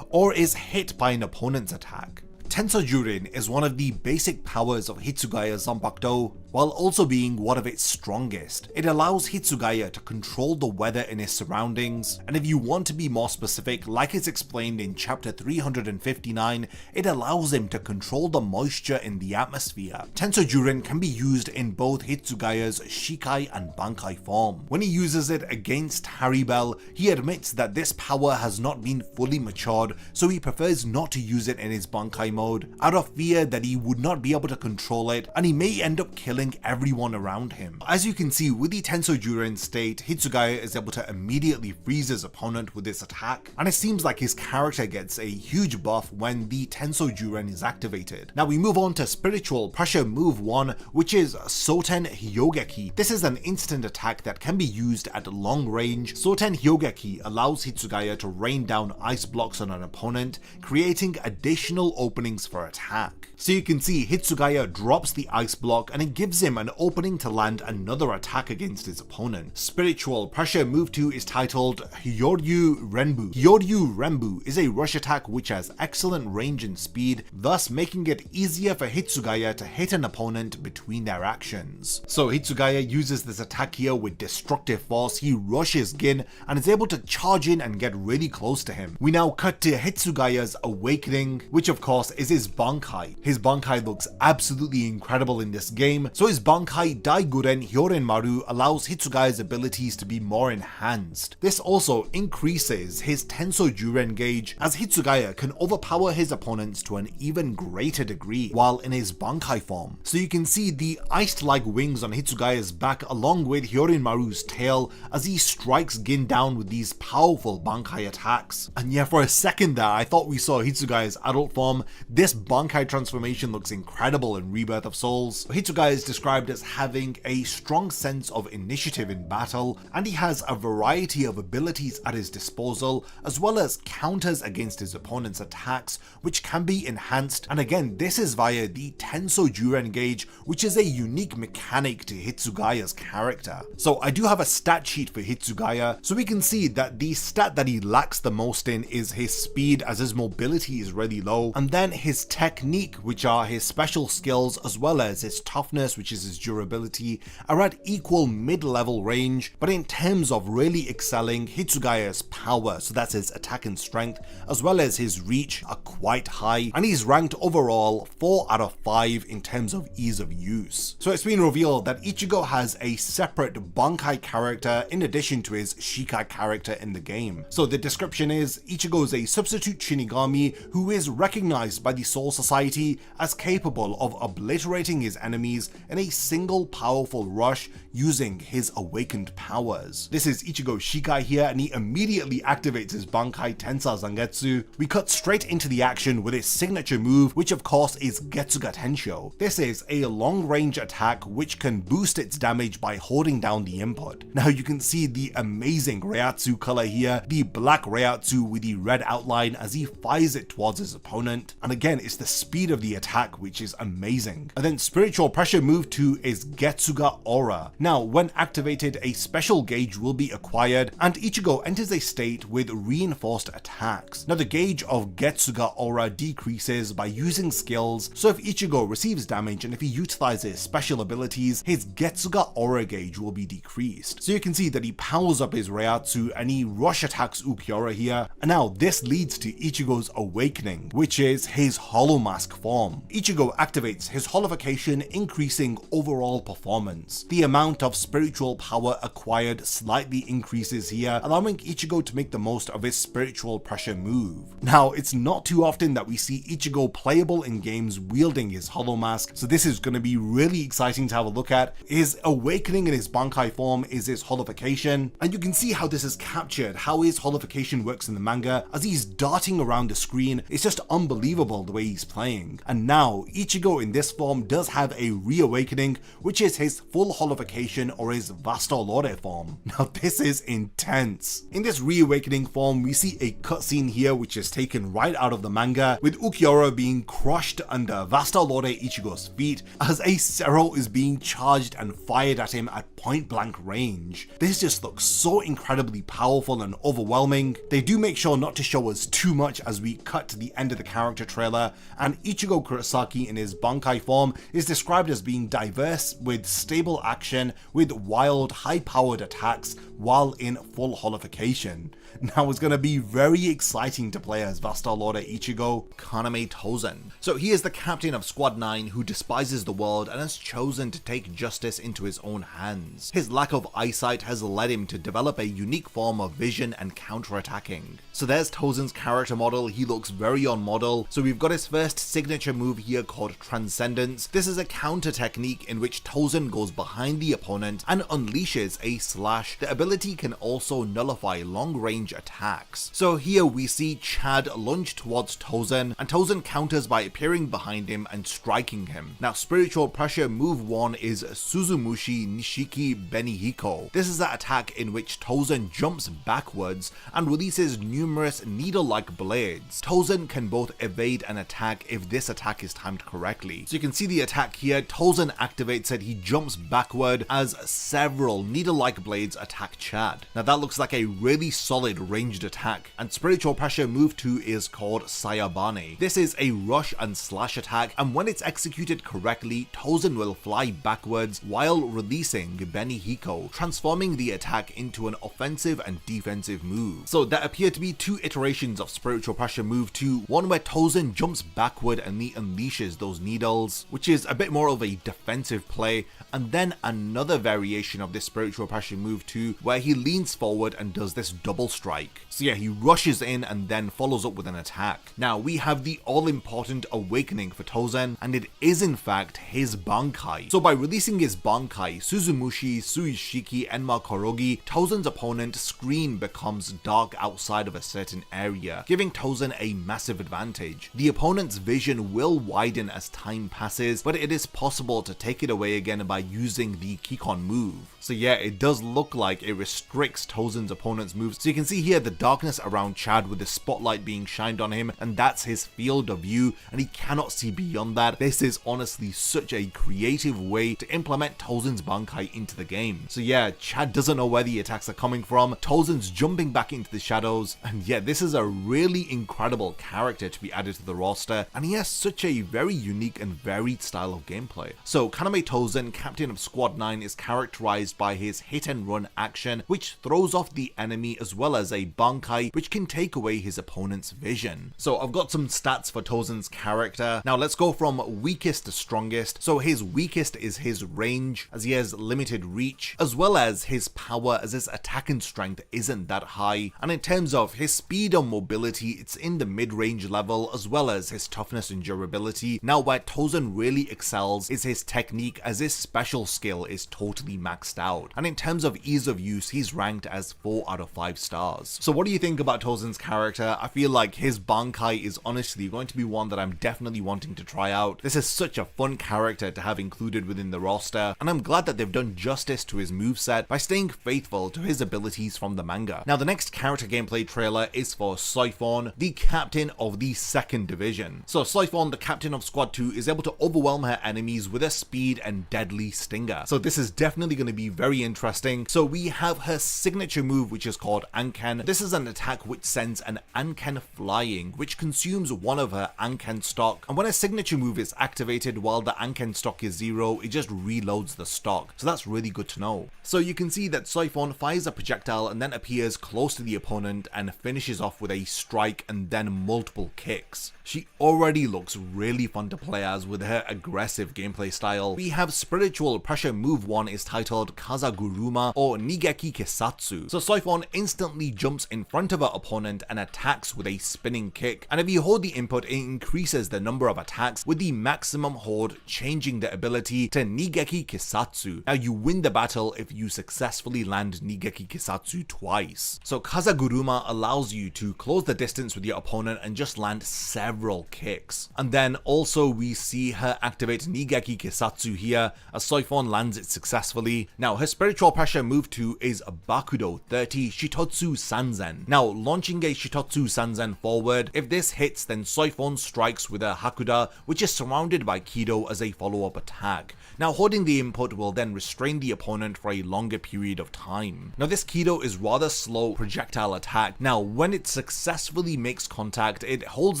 or is hit by an opponent's attack. Tenso Jurin is one of the basic powers of Hitsugaya's Zanpakuto, while also being one of its strongest. It allows Hitsugaya to control the weather in his surroundings, and if you want to be more specific, like it's explained in chapter 359, it allows him to control the moisture in the atmosphere. Tenso Jurin can be used in both Hitsugaya's Shikai and Bankai form. When he uses it against Haribel, he admits that this power has not been fully matured, so he prefers not to use it in his Bankai mode, out of fear that he would not be able to control it, and he may end up killing everyone around him. As you can see, with the Tenso Jurin state, Hitsugaya is able to immediately freeze his opponent with this attack, and it seems like his character gets a huge buff when the Tenso Jurin is activated. Now we move on to Spiritual Pressure Move 1, which is Soten Hyogeki. This is an instant attack that can be used at long range. Soten Hyogeki allows Hitsugaya to rain down ice blocks on an opponent, creating additional openings for attack. So you can see Hitsugaya drops the ice block and it gives him an opening to land another attack against his opponent. Spiritual Pressure Move 2 is titled Hyoryu Renbu. Hyoryu Renbu is a rush attack which has excellent range and speed, thus making it easier for Hitsugaya to hit an opponent between their actions. So Hitsugaya uses this attack here with destructive force. He rushes Gin and is able to charge in and get really close to him. We now cut to Hitsugaya's Awakening, which of course is his Bankai. His Bankai looks absolutely incredible in this game, so his Bankai Daiguren Hyorinmaru allows Hitsugaya's abilities to be more enhanced. This also increases his Tenso Juren gauge, as Hitsugaya can overpower his opponents to an even greater degree while in his Bankai form. So you can see the iced-like wings on Hitsugaya's back along with Hyorinmaru's tail as he strikes Gin down with these powerful Bankai attacks. And yeah, for a second there I thought we saw Hitsugaya's adult form. This Bankai transformation looks incredible in Rebirth of Souls. Hitsugaya is described as having a strong sense of initiative in battle, and he has a variety of abilities at his disposal, as well as counters against his opponent's attacks, which can be enhanced, and again this is via the Tenso Juren gauge, which is a unique mechanic to Hitsugaya's character. So I do have a stat sheet for Hitsugaya, so we can see that the stat that he lacks the most in is his speed, as his mobility is really low, and then his technique, which are his special skills, as well as his toughness, which is his durability, are at equal mid-level range. But in terms of really excelling, Hitsugaya's power, so that's his attack and strength, as well as his reach, are quite high, and he's ranked overall 4 out of 5 in terms of ease of use. So it's been revealed that Ichigo has a separate Bankai character in addition to his Shikai character in the game. So the description is, Ichigo is a substitute Shinigami who is recognized by the Soul Society as capable of obliterating his enemies in a single powerful rush using his awakened powers. This is Ichigo Shikai here, and he immediately activates his Bankai Tensa Zangetsu. We cut straight into the action with his signature move, which of course is Getsuga Tensho. This is a long-range attack which can boost its damage by holding down the input. Now you can see the amazing Reiatsu color here, the black Reiatsu with the red outline as he fires it towards his opponent, and again it's the speed of the attack which is amazing. And then Spiritual Pressure Move 2 is Getsuga Aura. Now when activated, a special gauge will be acquired and Ichigo enters a state with reinforced attacks. Now the gauge of Getsuga Aura decreases by using skills, so if Ichigo receives damage and if he utilizes special abilities, his Getsuga Aura gauge will be decreased. So you can see that he powers up his Reiatsu and he rush attacks Ulquiorra here, and now this leads to Ichigo's Awakening, which is his his Hollow Mask form. Ichigo activates his holification, increasing overall performance. The amount of spiritual power acquired slightly increases here, allowing Ichigo to make the most of his spiritual pressure move. Now, it's not too often that we see Ichigo playable in games wielding his Hollow Mask, so this is going to be really exciting to have a look at. His awakening in his Bankai form is his holification, and you can see how this is captured, how his holification works in the manga as he's darting around the screen. It's just unbelievable the way he's playing. And now Ichigo in this form does have a reawakening, which is his full holification or his Vastolore form. Now this is intense. In this reawakening form, we see a cutscene here which is taken right out of the manga, with Ulquiorra being crushed under Vastolore Ichigo's feet as a Zero is being charged and fired at him at point blank range. This just looks so incredibly powerful and overwhelming. They do make sure not to show us too much as we cut to the end of the character trailer, and Ichigo Kurosaki in his Bankai form is described as being diverse with stable action with wild high-powered attacks while in full holification. Now it's going to be very exciting to play as Vastolore Ichigo. Kaname Tosen. So he is the captain of Squad 9 who despises the world and has chosen to take justice into his own hands. His lack of eyesight has led him to develop a unique form of vision and counter-attacking. So there's Tosen's character model. He looks very on model. So we've got his first signature move here called Transcendence. This is a counter technique in which Tosen goes behind the opponent and unleashes a slash. The ability can also nullify long range attacks. So here we see Chad lunge towards Tosen, and Tosen counters by appearing behind him and striking him. Now spiritual pressure move 1 is Suzumushi Nishiki Benihiko. This is an attack in which Tosen jumps backwards and releases numerous needle-like blades. Tosen can both evade and attack if this attack is timed correctly. So you can see the attack here. Tosen activates it, he jumps backward as several needle-like blades attack Chad. Now that looks like a really solid ranged attack. And spiritual pressure move 2 is called Sayabane. This is a rush and slash attack, and when it's executed correctly, Tosen will fly backwards while releasing Benihiko, transforming the attack into an offensive and defensive move. So there appear to be 2 iterations of spiritual pressure move 2, one where Tosen jumps backward and he unleashes those needles, which is a bit more of a defensive play, and then another variation of this spiritual pressure move 2 where he leans forward and does this double strike. So yeah, he rushes in and then follows up with an attack. Now we have the all-important awakening for Tosen, and it is in fact his Bankai. So by releasing his Bankai, Suzumushi, Suishiki, Enma Korogi, Tosen's opponent's screen becomes dark outside of a certain area, giving Tosen a massive advantage. The opponent's vision will widen as time passes, but it is possible to take it away again by using the Kikon move. So yeah, it does look like it restricts Tosen's opponent's moves. So you can see here the darkness around Chad with the spotlight being shined on him, and that's his field of view, and he cannot see beyond that. This is honestly such a creative way to implement Tosen's Bankai into the game. So yeah, Chad doesn't know where the attacks are coming from, Tosen's jumping back into the shadows, and yeah, this is a really incredible character to be added to the roster, and he has such a very unique and varied style of gameplay. So Kaname Tosen, captain of Squad 9, is characterized by his hit and run action, which throws off the enemy, as well as a Bankai which can take away his opponent's vision. So I've got some stats for Tosen's character. Now let's go from weakest to strongest. So his weakest is his range, as he has limited reach, as well as his power, as his attack and strength isn't that high. And in terms of his speed and mobility, it's in the mid-range level, as well as his toughness and durability. Now where Tosen really excels is his technique, as his special skill is totally maxed out. And in terms of ease of use, he's ranked as 4 out of 5 stars. So what do you think about Tosen's character? I feel like his Bankai is honestly going to be one that I'm definitely wanting to try out. This is such a fun character to have included within the roster, and I'm glad that they've done justice to his moveset by staying faithful to his abilities from the manga. Now the next character gameplay trailer is for Soi Fon, the captain of the 2nd division. So Soi Fon, the captain of Squad 2, is able to overwhelm her enemies with a speed and deadly stinger. So this is definitely going to be very interesting. So we have her signature move, which is called Anken. This is an attack which sends an Anken flying, which consumes one of her Anken stock, and when a signature move is activated while the Anken stock is 0, it just reloads the stock, so that's really good to know. So you can see that Soi Fon fires a projectile and then appears close to the opponent and finishes off with a strike and then multiple kicks. She already looks really fun to play as with her aggressive gameplay style. We have spiritual pressure move 1 is titled Kazaguruma or Nigeki Kisatsu. So Soi Fon instantly jumps in front of her opponent and attacks with a spinning kick, and if you hold the input, it increases the number of attacks with the maximum hold, changing the ability to Nigeki Kisatsu. Now you win the battle if you successfully land Nigeki Kisatsu twice. So Kazaguruma allows you to close the distance with your opponent and just land several kicks. And then also we see her activate Nigeki Kisatsu here as Soi Fon lands it successfully. Now her spiritual pressure move 2 is Bakudo 30 Shitotsu Sanzen. Now launching a Shitotsu Sanzen forward, if this hits then Soi Fon strikes with a Hakuda, which is surrounded by Kido as a follow-up attack. Now holding the input will then restrain the opponent for a longer period of time. Now this Kido is rather slow projectile attack. Now when it successfully makes contact, it holds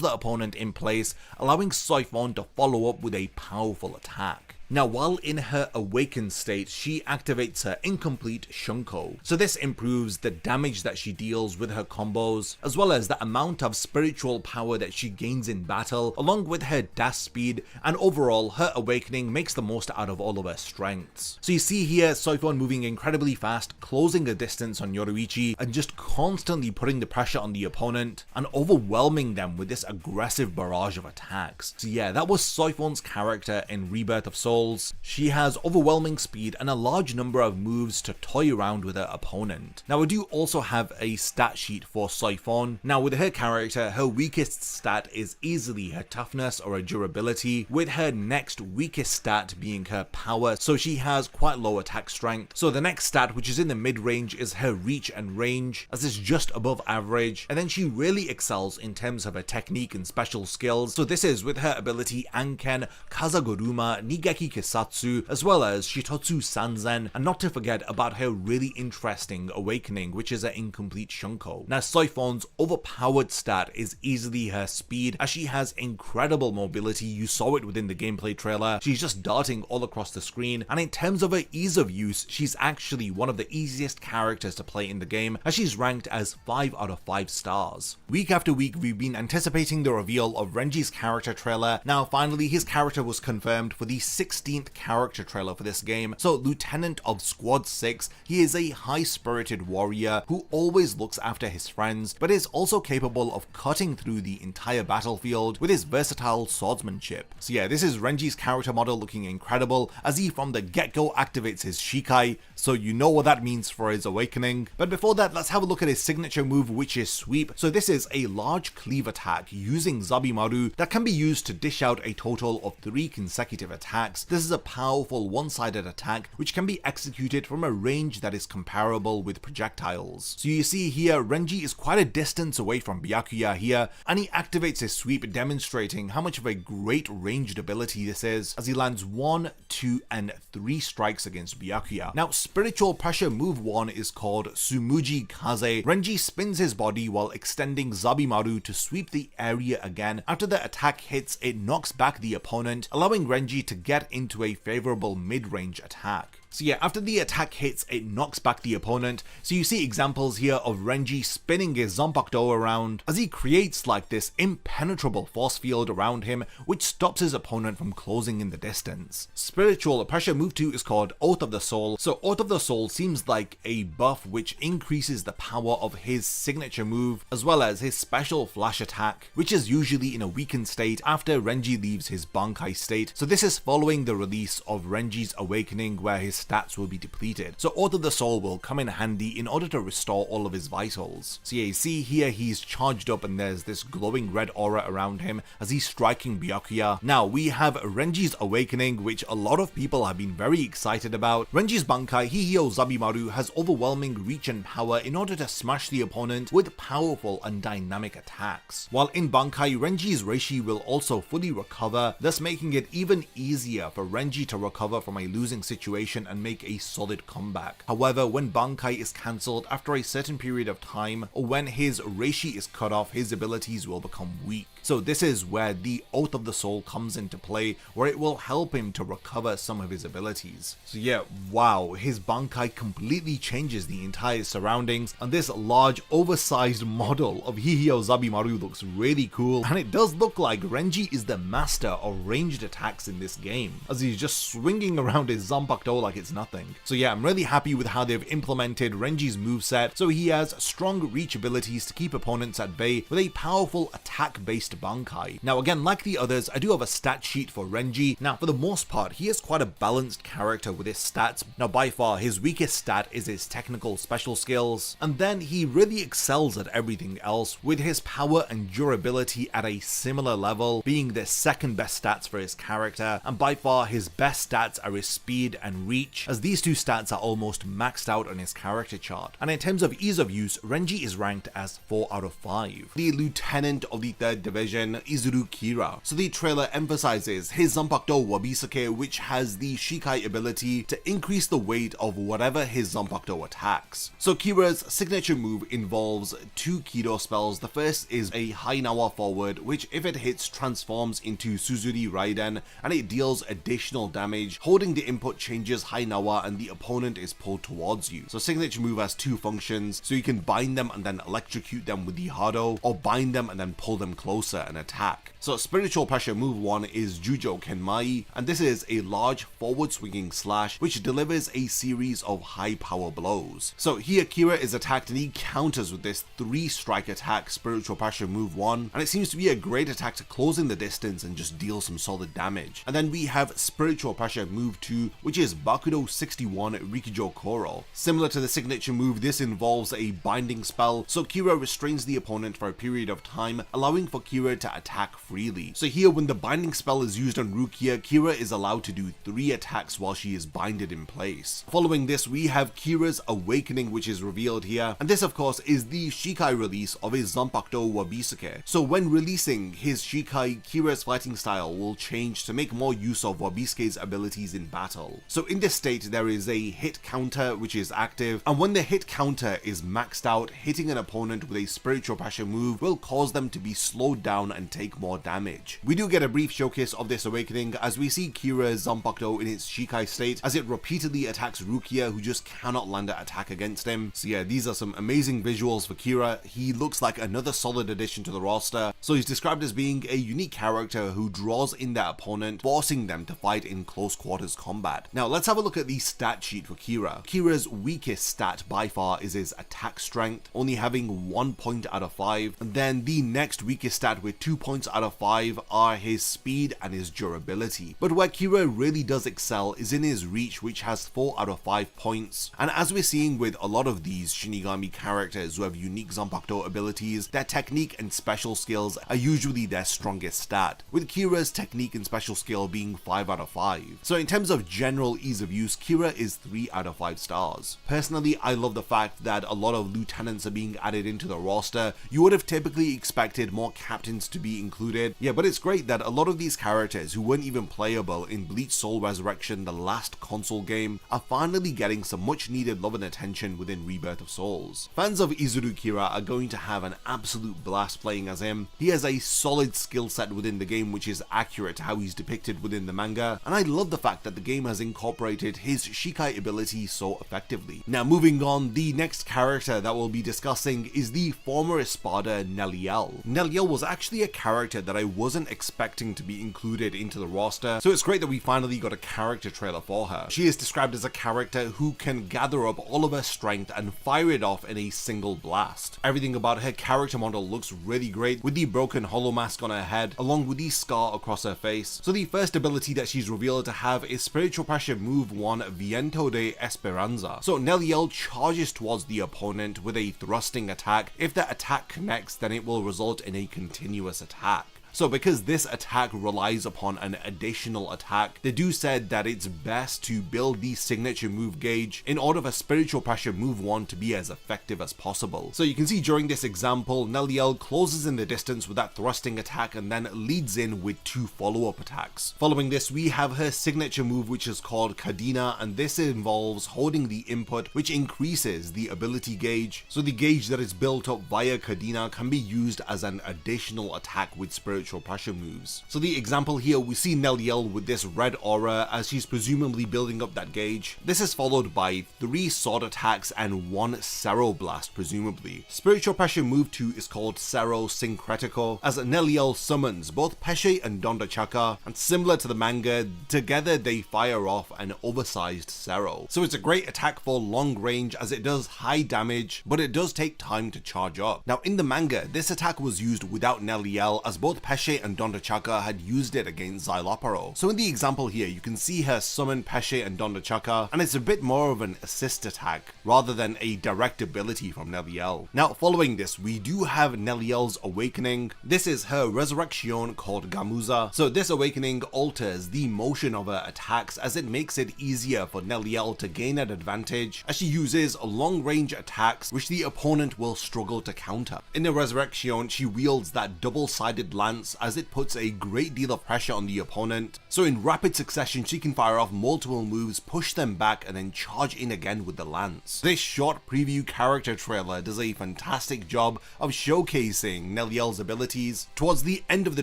the opponent in place, allowing Soi Fon to follow up with a powerful attack. Now while in her awakened state, she activates her incomplete Shunko. So this improves the damage that she deals with her combos, as well as the amount of spiritual power that she gains in battle, along with her dash speed, and overall her awakening makes the most out of all of her strengths. So you see here Soi Fon moving incredibly fast, closing the distance on Yoruichi, and just constantly putting the pressure on the opponent, and overwhelming them with this aggressive barrage of attacks. So yeah, that was Soi Fon's character in Rebirth of Souls. She has overwhelming speed and a large number of moves to toy around with her opponent. Now I do also have a stat sheet for Soi Fon. Now with her character, her weakest stat is easily her toughness or her durability, with her next weakest stat being her power, so she has quite low attack strength. So the next stat, which is in the mid-range, is her reach and range, as it's just above average, and then she really excels in terms of her technique and special skills. So this is with her ability Anken, Kazaguruma, Nigeki Kisatsu, as well as Shitotsu Sanzen, and not to forget about her really interesting awakening, which is her incomplete Shunko. Now Soi Fon's overpowered stat is easily her speed, as she has incredible mobility. You saw it within the gameplay trailer. She's just darting all across the screen, and in terms of her ease of use, she's actually one of the easiest characters to play in the game, as she's ranked as 5 out of 5 stars. Week after week we've been anticipating the reveal of Renji's character trailer. Now finally his character was confirmed for the 16th character trailer for this game. So Lieutenant of Squad 6, he is a high-spirited warrior who always looks after his friends, but is also capable of cutting through the entire battlefield with his versatile swordsmanship. So yeah, this is Renji's character model looking incredible, as he from the get-go activates his Shikai, so you know what that means for his awakening. But before that, let's have a look at his signature move, which is Sweep. So this is a large cleave attack using Zabimaru that can be used to dish out a total of 3 consecutive attacks. This is a powerful one-sided attack which can be executed from a range that is comparable with projectiles. So you see here, Renji is quite a distance away from Byakuya here, and he activates his sweep, demonstrating how much of a great ranged ability this is, as he lands 1, 2, and 3 strikes against Byakuya. Now spiritual pressure move 1 is called Sumuji Kaze. Renji spins his body while extending Zabimaru to sweep the area again. After the attack hits, it knocks back the opponent, allowing Renji to get into a favorable mid-range attack. So yeah, after the attack hits, it knocks back the opponent. So you see examples here of Renji spinning his Zanpakuto around as he creates like this impenetrable force field around him, which stops his opponent from closing in the distance. Spiritual pressure move 2 is called Oath of the Soul. So Oath of the Soul seems like a buff which increases the power of his signature move, as well as his special flash attack, which is usually in a weakened state after Renji leaves his Bankai state. So this is following the release of Renji's awakening, where his stats will be depleted. So Oath of the Soul will come in handy in order to restore all of his vitals. So yeah, you see here he's charged up and there's this glowing red aura around him as he's striking Byakuya. Now we have Renji's awakening, which a lot of people have been very excited about. Renji's Bankai Hihio Zabimaru has overwhelming reach and power in order to smash the opponent with powerful and dynamic attacks. While in Bankai, Renji's Reishi will also fully recover, thus making it even easier for Renji to recover from a losing situation and make a solid comeback. However, when Bankai is cancelled after a certain period of time, or when his reishi is cut off, his abilities will become weak. So this is where the Oath of the Soul comes into play, where it will help him to recover some of his abilities. So yeah, wow, his Bankai completely changes the entire surroundings, and this large oversized model of Hihio Zabimaru looks really cool, and it does look like Renji is the master of ranged attacks in this game, as he's just swinging around his Zanpakuto like it's nothing. So yeah, I'm really happy with how they've implemented Renji's moveset, so he has strong reach abilities to keep opponents at bay with a powerful attack-based Bankai. Now again, like the others, I do have a stat sheet for Renji. Now for the most part, he is quite a balanced character with his stats. Now by far, his weakest stat is his technical special skills, and then he really excels at everything else, with his power and durability at a similar level, being the second best stats for his character, and by far his best stats are his speed and reach, as these two stats are almost maxed out on his character chart. And in terms of ease of use, Renji is ranked as 4 out of 5. The lieutenant of the 3rd division, Izuru Kira. So the trailer emphasizes his Zanpakuto Wabisuke, which has the Shikai ability to increase the weight of whatever his Zanpakuto attacks. So Kira's signature move involves 2 Kido spells. The first is a Hainawa forward, which if it hits transforms into Suzuri Raiden, and it deals additional damage. Holding the input changes Hainawa and the opponent is pulled towards you. So signature move has 2 functions, so you can bind them and then electrocute them with the Hado, or bind them and then pull them closer and attack. So spiritual pressure move 1 is Jujo Kenmai, and this is a large forward swinging slash which delivers a series of high power blows. So here Kira is attacked and he counters with this 3 strike attack spiritual pressure move 1, and it seems to be a great attack to close in the distance and just deal some solid damage. And then we have spiritual pressure move 2, which is Bakudo 61 Rikijo Koro. Similar to the signature move, this involves a binding spell, so Kira restrains the opponent for a period of time, allowing for Kira to attack freely. So here when the binding spell is used on Rukia, Kira is allowed to do 3 attacks while she is binded in place. Following this, we have Kira's Awakening, which is revealed here, and this of course is the Shikai release of his Zanpakuto Wabisuke. So when releasing his Shikai, Kira's fighting style will change to make more use of Wabisuke's abilities in battle. So in this state there is a hit counter which is active, and when the hit counter is maxed out, hitting an opponent with a spiritual pressure move will cause them to be slowed down and take more damage. We do get a brief showcase of this awakening as we see Kira's Zanpakuto in its Shikai state as it repeatedly attacks Rukia, who just cannot land an attack against him. So yeah, these are some amazing visuals for Kira. He looks like another solid addition to the roster. So he's described as being a unique character who draws in their opponent, forcing them to fight in close quarters combat. Now let's have a look at the stat sheet for Kira. Kira's weakest stat by far is his attack strength, only having 1 point out of 5. And then the next weakest stat with 2 points out of 5 are his speed and his durability. But where Kira really does excel is in his reach, which has 4 out of 5 points. And as we're seeing with a lot of these Shinigami characters who have unique Zanpakuto abilities, their technique and special skills are usually their strongest stat, with Kira's technique and special skill being 5 out of 5. So in terms of general ease of use, Kira is 3 out of 5 stars. Personally, I love the fact that a lot of lieutenants are being added into the roster. You would have typically expected more captains to be included. Yeah, but it's great that a lot of these characters who weren't even playable in Bleach Soul Resurrection, the last console game, are finally getting some much needed love and attention within Rebirth of Souls. Fans of Izuru Kira are going to have an absolute blast playing as him. He has a solid skill set within the game which is accurate to how he's depicted within the manga, and I love the fact that the game has incorporated his Shikai ability so effectively. Now moving on, the next character that we'll be discussing is the former Espada Nelliel. Nelliel was actually a character that I wasn't expecting to be included into the roster, so it's great that we finally got a character trailer for her. She is described as a character who can gather up all of her strength and fire it off in a single blast. Everything about her character model looks really great, with the broken hollow mask on her head along with the scar across her face. So the first ability that she's revealed to have is Spiritual Pressure Move 1 Viento de Esperanza. So Nelliel charges towards the opponent with a thrusting attack. If the attack connects, then it will result in a continuous attack. So because this attack relies upon an additional attack, they do said that it's best to build the signature move gauge in order for Spiritual Pressure move 1 to be as effective as possible. So you can see during this example, Nelliel closes in the distance with that thrusting attack and then leads in with 2 follow-up attacks. Following this, we have her signature move, which is called Kadena, and this involves holding the input, which increases the ability gauge. So the gauge that is built up via Kadena can be used as an additional attack with Spiritual Pressure moves. So the example here, we see Nelliel with this red aura as she's presumably building up that gauge. This is followed by 3 sword attacks and 1 Sero Blast, presumably. Spiritual Pressure move 2 is called Sero Syncretico, as Nelliel summons both Pesce and Dondachaka, and similar to the manga, together they fire off an oversized Sero. So it's a great attack for long range as it does high damage, but it does take time to charge up. Now in the manga, this attack was used without Nelliel, as both Pesce and Dondachaka had used it against Szayelaporro. So in the example here, you can see her summon Pesce and Dondachaka, and it's a bit more of an assist attack rather than a direct ability from Nelliel. Now following this, we do have Nelliel's awakening. This is her resurrection called Gamuza. So this awakening alters the motion of her attacks as it makes it easier for Nelliel to gain an advantage as she uses long range attacks which the opponent will struggle to counter. In the resurrection, she wields that double-sided lance as it puts a great deal of pressure on the opponent. So in rapid succession, she can fire off multiple moves, push them back, and then charge in again with the lance. This short preview character trailer does a fantastic job of showcasing Nelliel's abilities. Towards the end of the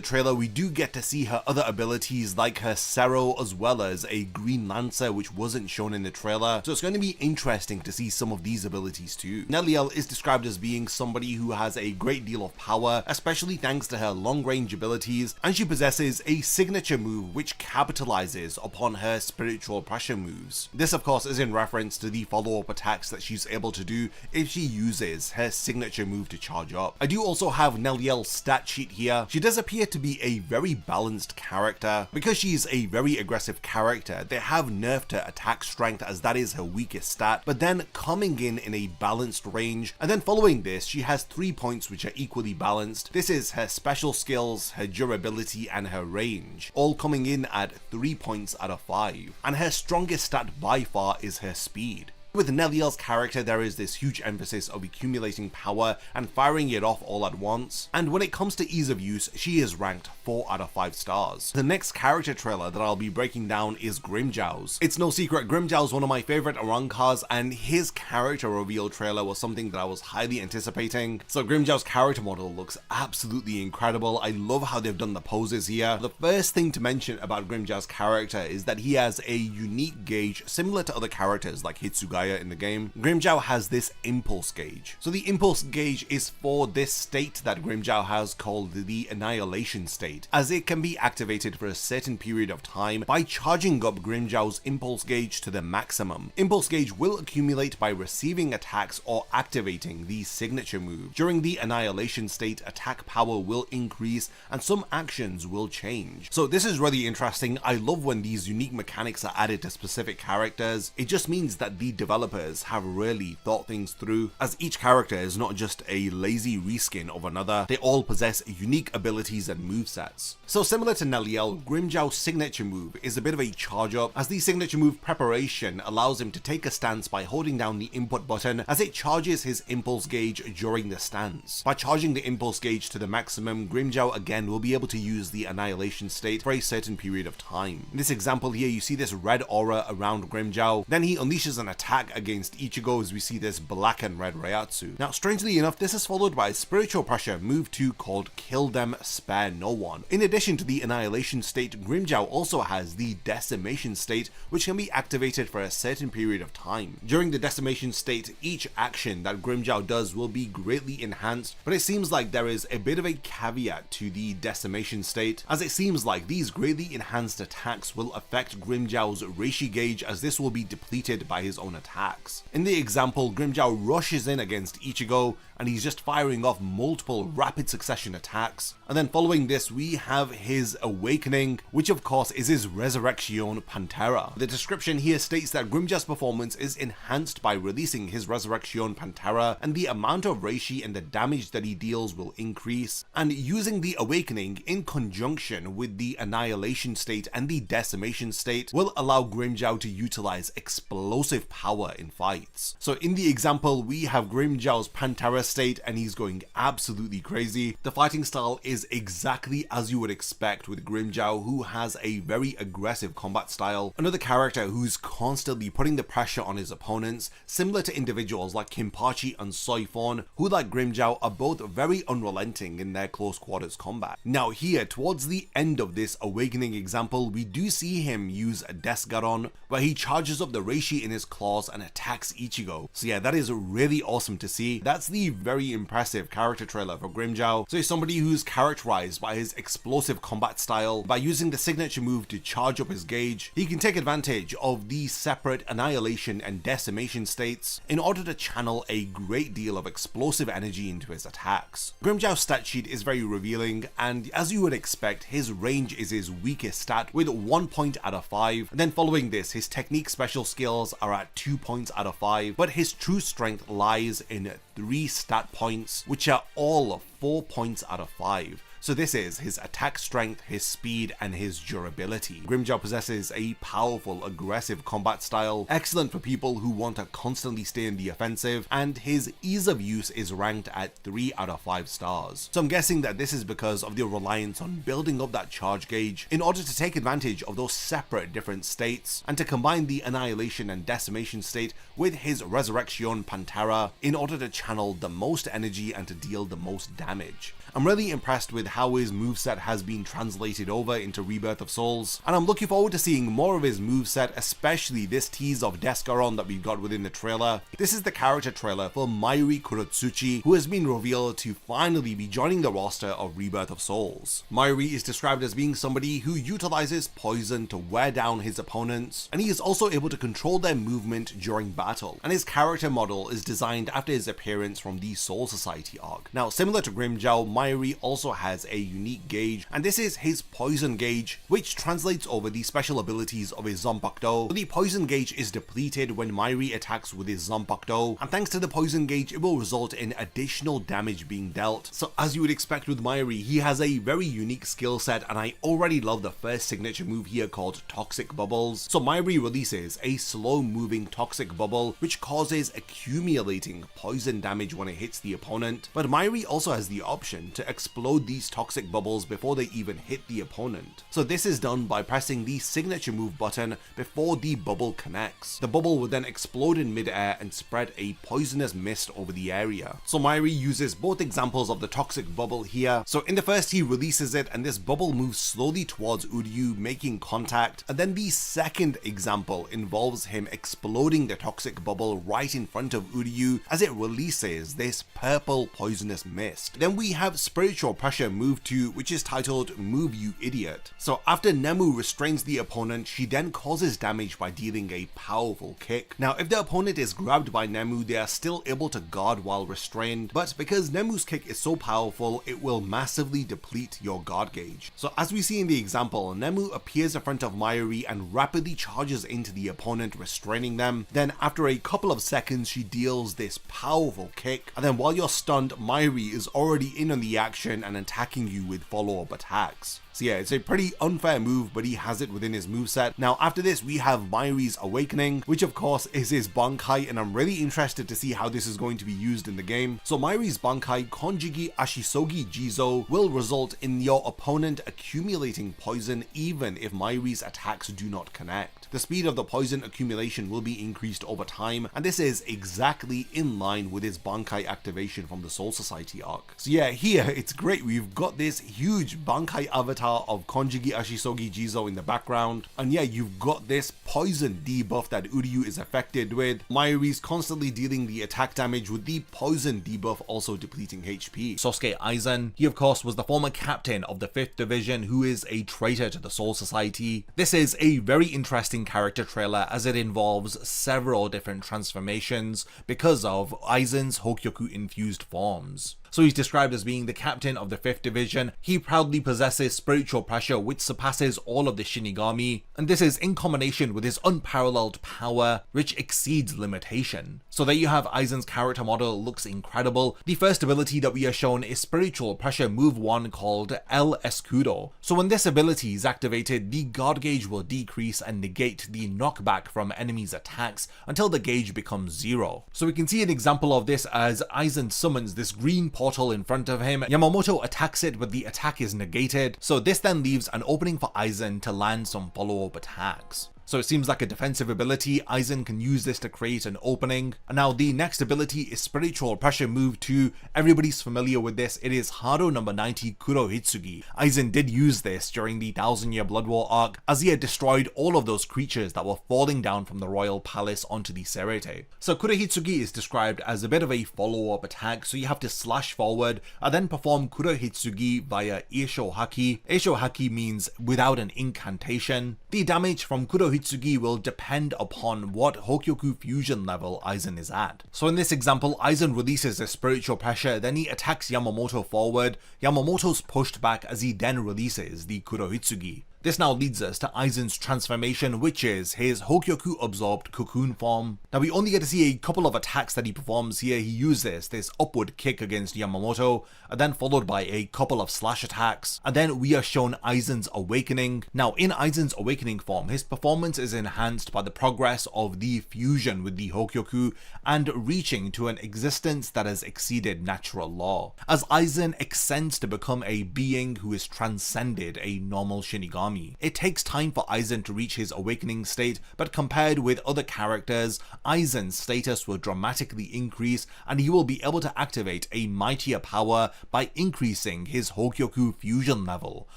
trailer, we do get to see her other abilities like her Sero as well as a Green Lancer, which wasn't shown in the trailer. So it's going to be interesting to see some of these abilities too. Nelliel is described as being somebody who has a great deal of power, especially thanks to her long range abilities, and she possesses a signature move which capitalizes upon her Spiritual Pressure moves. This of course is in reference to the follow-up attacks that she's able to do if she uses her signature move to charge up. I do also have Nelliel's stat sheet here. She does appear to be a very balanced character. Because she's a very aggressive character, they have nerfed her attack strength as that is her weakest stat, but then coming in a balanced range, and then following this she has 3 points which are equally balanced. This is her special skills, her durability, and her range, all coming in at 3 points out of 5, and her strongest stat by far is her speed. With Nelliel's character, there is this huge emphasis of accumulating power and firing it off all at once, and when it comes to ease of use, she is ranked 4 out of 5 stars. The next character trailer that I'll be breaking down is Grimmjow's. It's no secret, Grimmjow's one of my favorite Arrankas, and his character reveal trailer was something that I was highly anticipating. So Grimmjow's character model looks absolutely incredible. I love how they've done the poses here. The first thing to mention about Grimmjow's character is that he has a unique gauge similar to other characters like Hitsugaya in the game. Grimmjow has this impulse gauge. So the impulse gauge is for this state that Grimmjow has called the annihilation state, as it can be activated for a certain period of time by charging up Grimmjow's impulse gauge to the maximum. Impulse gauge will accumulate by receiving attacks or activating the signature move. During the annihilation state, attack power will increase and some actions will change. So this is really interesting. I love when these unique mechanics are added to specific characters. It just means that the developers have really thought things through, as each character is not just a lazy reskin of another, they all possess unique abilities and movesets. So similar to Nelliel, Grimmjow's signature move is a bit of a charge up, as the signature move preparation allows him to take a stance by holding down the input button as it charges his impulse gauge during the stance. By charging the impulse gauge to the maximum, Grimmjow again will be able to use the annihilation state for a certain period of time. In this example here, you see this red aura around Grimmjow, then he unleashes an attack against Ichigo as we see this black and red Reiatsu. Now strangely enough, this is followed by a Spiritual Pressure move 2 called Kill Them, Spare No One. In addition to the annihilation state, Grimmjow also has the decimation state, which can be activated for a certain period of time. During the decimation state, each action that Grimmjow does will be greatly enhanced, but it seems like there is a bit of a caveat to the decimation state, as it seems like these greatly enhanced attacks will affect Grimmjow's Reishi gauge, as this will be depleted by his own attack. attacks. In the example, Grimmjow rushes in against Ichigo and he's just firing off multiple rapid succession attacks, and then following this we have his awakening, which of course is his Resurrection Pantera. The description here states that Grimmjow's performance is enhanced by releasing his Resurrection Pantera, and the amount of reishi and the damage that he deals will increase, and using the awakening in conjunction with the annihilation state and the decimation state will allow Grimmjow to utilize explosive power in fights. So in the example, we have Grimmjow's Pantera state and he's going absolutely crazy. The fighting style is exactly as you would expect with Grimmjow, who has a very aggressive combat style. Another character who's constantly putting the pressure on his opponents, similar to individuals like Kenpachi and Soi Fon, who like Grimmjow are both very unrelenting in their close quarters combat. Now here, towards the end of this awakening example, we do see him use a Desgaron, where he charges up the reishi in his claws and attacks Ichigo. So yeah, that is really awesome to see. That's the very impressive character trailer for Grimmjow. So he's somebody who's characterized by his explosive combat style. By using the signature move to charge up his gauge, he can take advantage of the separate annihilation and decimation states in order to channel a great deal of explosive energy into his attacks. Grimmjow's stat sheet is very revealing, and as you would expect, his range is his weakest stat with 1 point out of 5. And then following this, his technique special skills are at 2 points out of 5, but his true strength lies in 3 stat points, which are all 4 points out of 5. So this is his attack strength, his speed, and his durability. Grimmjow possesses a powerful, aggressive combat style, excellent for people who want to constantly stay in the offensive, and his ease of use is ranked at 3 out of 5 stars. So I'm guessing that this is because of the reliance on building up that charge gauge in order to take advantage of those separate different states, and to combine the annihilation and decimation state with his Resurrection Pantera in order to channel the most energy and to deal the most damage. I'm really impressed with how his moveset has been translated over into Rebirth of Souls, and I'm looking forward to seeing more of his moveset, especially this tease of Desgaron that we've got within the trailer. This is the character trailer for Mayuri Kurotsuchi, who has been revealed to finally be joining the roster of Rebirth of Souls. Mayuri is described as being somebody who utilizes poison to wear down his opponents, and he is also able to control their movement during battle, and his character model is designed after his appearance from the Soul Society arc. Now, similar to Grimmjow, Mayuri also has a unique gauge, and this is his poison gauge, which translates over the special abilities of his Zanpakuto. So the poison gauge is depleted when Mayuri attacks with his Zanpakuto, and thanks to the poison gauge, it will result in additional damage being dealt. So as you would expect with Mayuri, he has a very unique skill set, and I already love the first signature move here called Toxic Bubbles. So Mayuri releases a slow moving toxic bubble, which causes accumulating poison damage when it hits the opponent, but Mayuri also has the option to explode these toxic bubbles before they even hit the opponent. So this is done by pressing the signature move button before the bubble connects. The bubble would then explode in midair and spread a poisonous mist over the area. So Mayuri uses both examples of the toxic bubble here. So in the first, he releases it and this bubble moves slowly towards Uryu, making contact, and then the second example involves him exploding the toxic bubble right in front of Uryu as it releases this purple poisonous mist. Then we have Spiritual Pressure move 2, which is titled Move You Idiot. So after Nemu restrains the opponent, she then causes damage by dealing a powerful kick. Now if the opponent is grabbed by Nemu, they are still able to guard while restrained, but because Nemu's kick is so powerful, it will massively deplete your guard gauge. So as we see in the example, Nemu appears in front of Mayuri and rapidly charges into the opponent, restraining them. Then after a couple of seconds, she deals this powerful kick, and then while you're stunned, Mayuri is already in on the action and attacking you with follow-up attacks. So yeah, it's a pretty unfair move, but he has it within his moveset. Now after this, we have Mayuri's Awakening, which of course is his Bankai, and I'm really interested to see how this is going to be used in the game. So Mayuri's Bankai, Konjigi Ashisogi Jizo, will result in your opponent accumulating poison even if Mayuri's attacks do not connect. The speed of the poison accumulation will be increased over time, and this is exactly in line with his Bankai activation from the Soul Society arc. So yeah, here it's great. We've got this huge Bankai avatar avatar of Konjiki Ashisogi Jizo in the background. And yeah, you've got this poison debuff that Uryu is affected with. Mayuri's constantly dealing the attack damage with the poison debuff also depleting HP. Sosuke Aizen, he of course was the former captain of the 5th Division who is a traitor to the Soul Society. This is a very interesting character trailer as it involves several different transformations because of Aizen's Hokyoku infused forms. So he's described as being the captain of the 5th Division. He proudly possesses spiritual pressure which surpasses all of the Shinigami, and this is in combination with his unparalleled power which exceeds limitation. So there you have Aizen's character model, looks incredible. The first ability that we are shown is spiritual pressure move 1 called El Escudo. So when this ability is activated, the guard gauge will decrease and negate the knockback from enemies' attacks until the gauge becomes 0. So we can see an example of this as Aizen summons this green portal in front of him. Yamamoto attacks it, but the attack is negated, so this then leaves an opening for Aizen to land some follow-up attacks. So it seems like a defensive ability. Aizen can use this to create an opening. And now the next ability is Spiritual Pressure Move 2. Everybody's familiar with this. It is Hado number 90 Kurohitsugi. Aizen did use this during the 1000-year Blood War arc as he had destroyed all of those creatures that were falling down from the royal palace onto the Serete. So Kurohitsugi is described as a bit of a follow-up attack, so you have to slash forward and then perform Kurohitsugi via Eisho Haki. Eisho Haki means without an incantation. The damage from Kurohitsugi will depend upon what Hokyoku fusion level Aizen is at. So in this example, Aizen releases a spiritual pressure, then he attacks Yamamoto forward. Yamamoto's pushed back as he then releases the Kurohitsugi. This now leads us to Aizen's transformation, which is his Hokyoku absorbed cocoon form. Now we only get to see a couple of attacks that he performs here. He uses this upward kick against Yamamoto, and then followed by a couple of slash attacks, and then we are shown Aizen's awakening. Now in Aizen's awakening form, his performance is enhanced by the progress of the fusion with the Hokyoku and reaching to an existence that has exceeded natural law, as Aizen ascends to become a being who has transcended a normal Shinigami. It takes time for Aizen to reach his awakening state, but compared with other characters, Aizen's status will dramatically increase and he will be able to activate a mightier power by increasing his Hokyoku fusion level.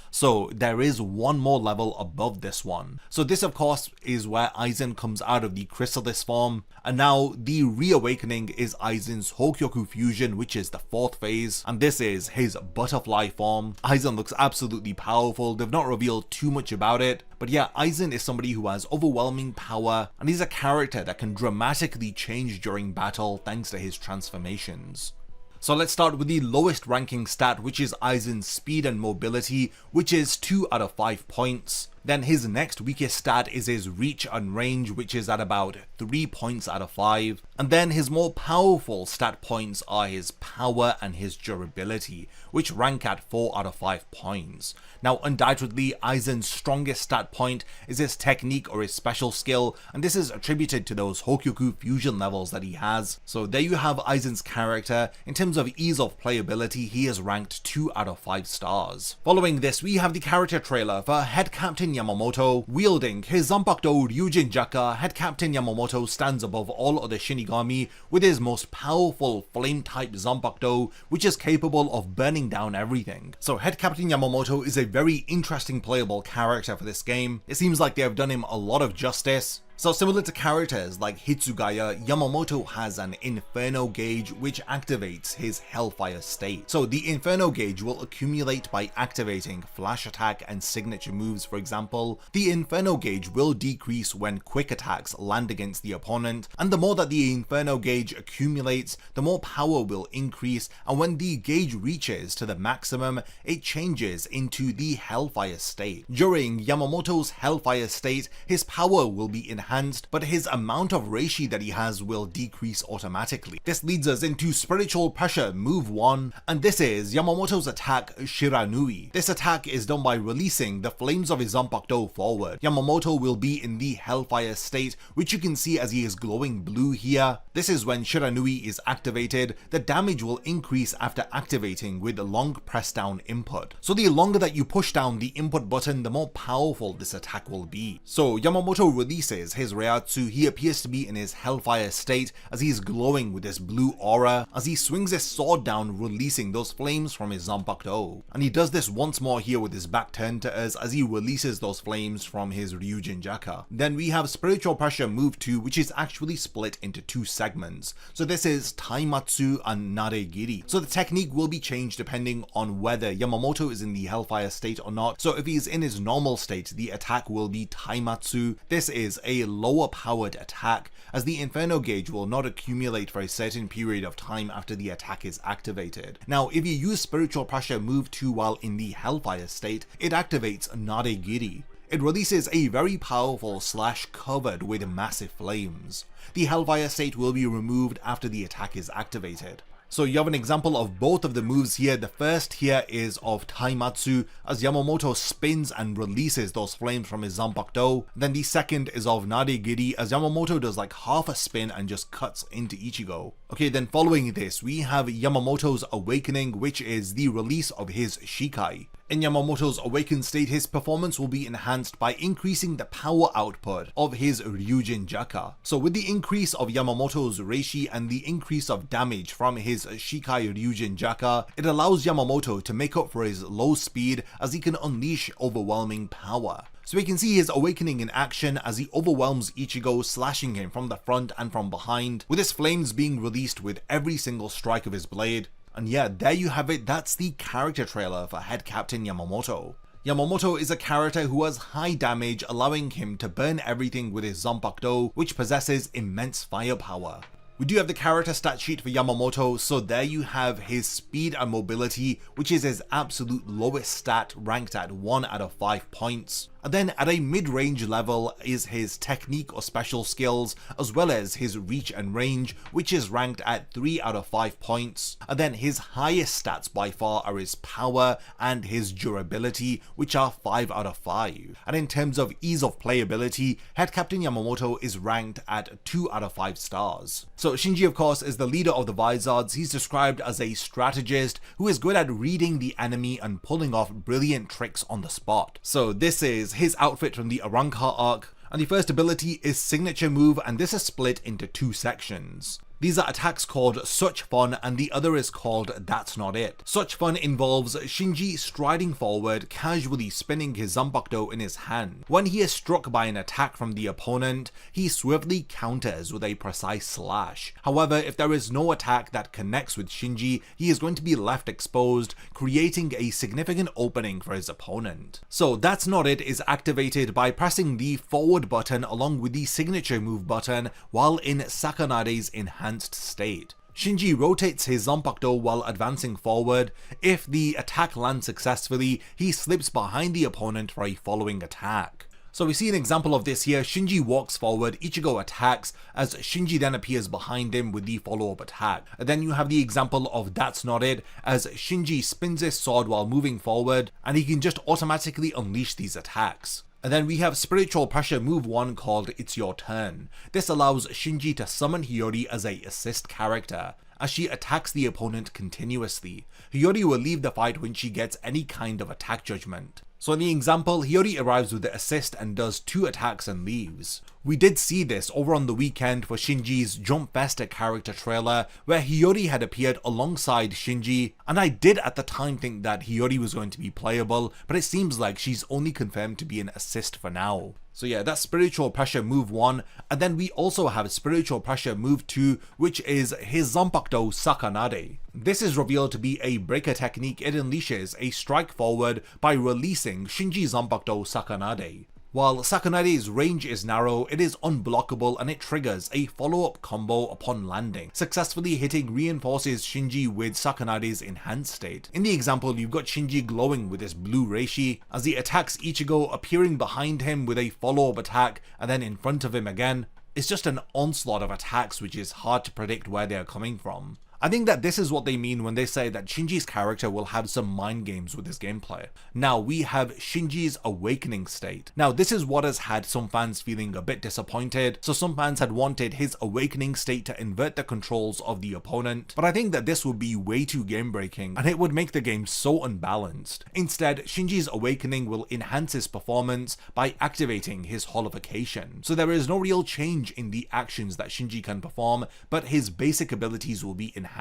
So there is one more level above this one. So this of course is where Aizen comes out of the chrysalis form, and now the reawakening is Aizen's Hokyoku fusion, which is the 4th phase, and this is his butterfly form. Aizen looks absolutely powerful. They've not revealed too much about it, but yeah, Aizen is somebody who has overwhelming power and he's a character that can dramatically change during battle thanks to his transformations. So let's start with the lowest ranking stat, which is Aizen's speed and mobility, which is 2 out of 5 points. Then his next weakest stat is his reach and range, which is at about 3 points out of 5. And then his more powerful stat points are his power and his durability, which rank at 4 out of 5 points. Now undoubtedly, Aizen's strongest stat point is his technique or his special skill, and this is attributed to those Hokyoku fusion levels that he has. So there you have Aizen's character. In terms of ease of playability, he is ranked 2 out of 5 stars. Following this, we have the character trailer for Head Captain Yamamoto. Wielding his Zanpakuto Ryujin Jaka, Head Captain Yamamoto stands above all other Shinigami with his most powerful flame-type Zanpakuto, which is capable of burning down everything. So Head Captain Yamamoto is a very interesting playable character for this game. It seems like they have done him a lot of justice. So similar to characters like Hitsugaya, Yamamoto has an Inferno gauge which activates his Hellfire state. So the Inferno gauge will accumulate by activating flash attack and signature moves, for example. The Inferno gauge will decrease when quick attacks land against the opponent, and the more that the Inferno gauge accumulates, the more power will increase, and when the gauge reaches to the maximum, it changes into the Hellfire state. During Yamamoto's Hellfire state, his power will be enhanced, but his amount of reishi that he has will decrease automatically. This leads us into Spiritual Pressure Move 1, and this is Yamamoto's attack Shiranui. This attack is done by releasing the flames of his Zanpakuto forward. Yamamoto will be in the Hellfire state, which you can see as he is glowing blue here. This is when Shiranui is activated. The damage will increase after activating with long press down input. So the longer that you push down the input button, the more powerful this attack will be. So Yamamoto releases his Reiatsu, he appears to be in his Hellfire state as he's glowing with this blue aura as he swings his sword down, releasing those flames from his Zanpakuto. And he does this once more here with his back turned to us as he releases those flames from his Ryujin Jaka. Then we have Spiritual Pressure move 2, which is actually split into 2 segments. So this is Taimatsu and Naregiri. So the technique will be changed depending on whether Yamamoto is in the Hellfire state or not. So if he's in his normal state, the attack will be Taimatsu. This is a lower powered attack as the Inferno gauge will not accumulate for a certain period of time after the attack is activated. Now if you use Spiritual Pressure move 2 while in the Hellfire state, it activates Naregiri. It releases a very powerful slash covered with massive flames. The Hellfire state will be removed after the attack is activated. So you have an example of both of the moves here. The first here is of Taimatsu as Yamamoto spins and releases those flames from his Zanpakuto. Then the second is of Naregiri as Yamamoto does like half a spin and just cuts into Ichigo. Okay, then following this we have Yamamoto's Awakening, which is the release of his Shikai. In Yamamoto's awakened state, his performance will be enhanced by increasing the power output of his Ryujin Jaka. So with the increase of Yamamoto's Reishi and the increase of damage from his Shikai Ryujin Jaka, it allows Yamamoto to make up for his low speed as he can unleash overwhelming power. So we can see his awakening in action as he overwhelms Ichigo, slashing him from the front and from behind, with his flames being released with every single strike of his blade. And yeah, there you have it, that's the character trailer for Head Captain Yamamoto. Yamamoto is a character who has high damage, allowing him to burn everything with his Zanpakuto, which possesses immense firepower. We do have the character stat sheet for Yamamoto, so there you have his speed and mobility, which is his absolute lowest stat, ranked at 1 out of 5 points. And then at a mid-range level is his technique or special skills, as well as his reach and range, which is ranked at 3 out of 5 points. And then his highest stats by far are his power and his durability, which are 5 out of 5. And in terms of ease of playability, Head Captain Yamamoto is ranked at 2 out of 5 stars. So Shinji, of course, is the leader of the Vizards. He's described as a strategist who is good at reading the enemy and pulling off brilliant tricks on the spot. So this is his outfit from the Arrancar arc, and the first ability is Signature Move, and this is split into 2 sections. These are attacks called Such Fun and the other is called That's Not It. Such Fun involves Shinji striding forward, casually spinning his Zanpakuto in his hand. When he is struck by an attack from the opponent, he swiftly counters with a precise slash. However, if there is no attack that connects with Shinji, he is going to be left exposed, creating a significant opening for his opponent. So That's Not It is activated by pressing the forward button along with the Signature Move button while in Sakanade's enhanced state. Shinji rotates his Zanpakuto while advancing forward. If the attack lands successfully, he slips behind the opponent for a following attack. So we see an example of this here. Shinji walks forward, Ichigo attacks, as Shinji then appears behind him with the follow-up attack. And then you have the example of That's Not It, as Shinji spins his sword while moving forward, and he can just automatically unleash these attacks. And then we have Spiritual Pressure move 1 called It's Your Turn. This allows Shinji to summon Hiyori as a assist character, as she attacks the opponent continuously. Hiyori will leave the fight when she gets any kind of attack judgment. So in the example, Hiyori arrives with the assist and does 2 attacks and leaves. We did see this over on the weekend for Shinji's Jump Festa character trailer, where Hiyori had appeared alongside Shinji, and I did at the time think that Hiyori was going to be playable, but it seems like she's only confirmed to be an assist for now. So yeah, that's Spiritual Pressure move 1, and then we also have Spiritual Pressure move 2, which is his Zanpakuto Sakanade. This is revealed to be a breaker technique. It unleashes a strike forward by releasing Shinji Zanpakuto Sakanade. While Sakanade's range is narrow, it is unblockable and it triggers a follow-up combo upon landing, successfully hitting reinforces Shinji with Sakanade's enhanced state. In the example, you've got Shinji glowing with his blue reishi, as he attacks Ichigo, appearing behind him with a follow-up attack and then in front of him again. It's just an onslaught of attacks which is hard to predict where they are coming from. I think that this is what they mean when they say that Shinji's character will have some mind games with his gameplay. Now we have Shinji's awakening state. Now this is what has had some fans feeling a bit disappointed, so some fans had wanted his awakening state to invert the controls of the opponent, but I think that this would be way too game breaking and it would make the game so unbalanced. Instead, Shinji's awakening will enhance his performance by activating his holification. So there is no real change in the actions that Shinji can perform, but his basic abilities will be enhanced,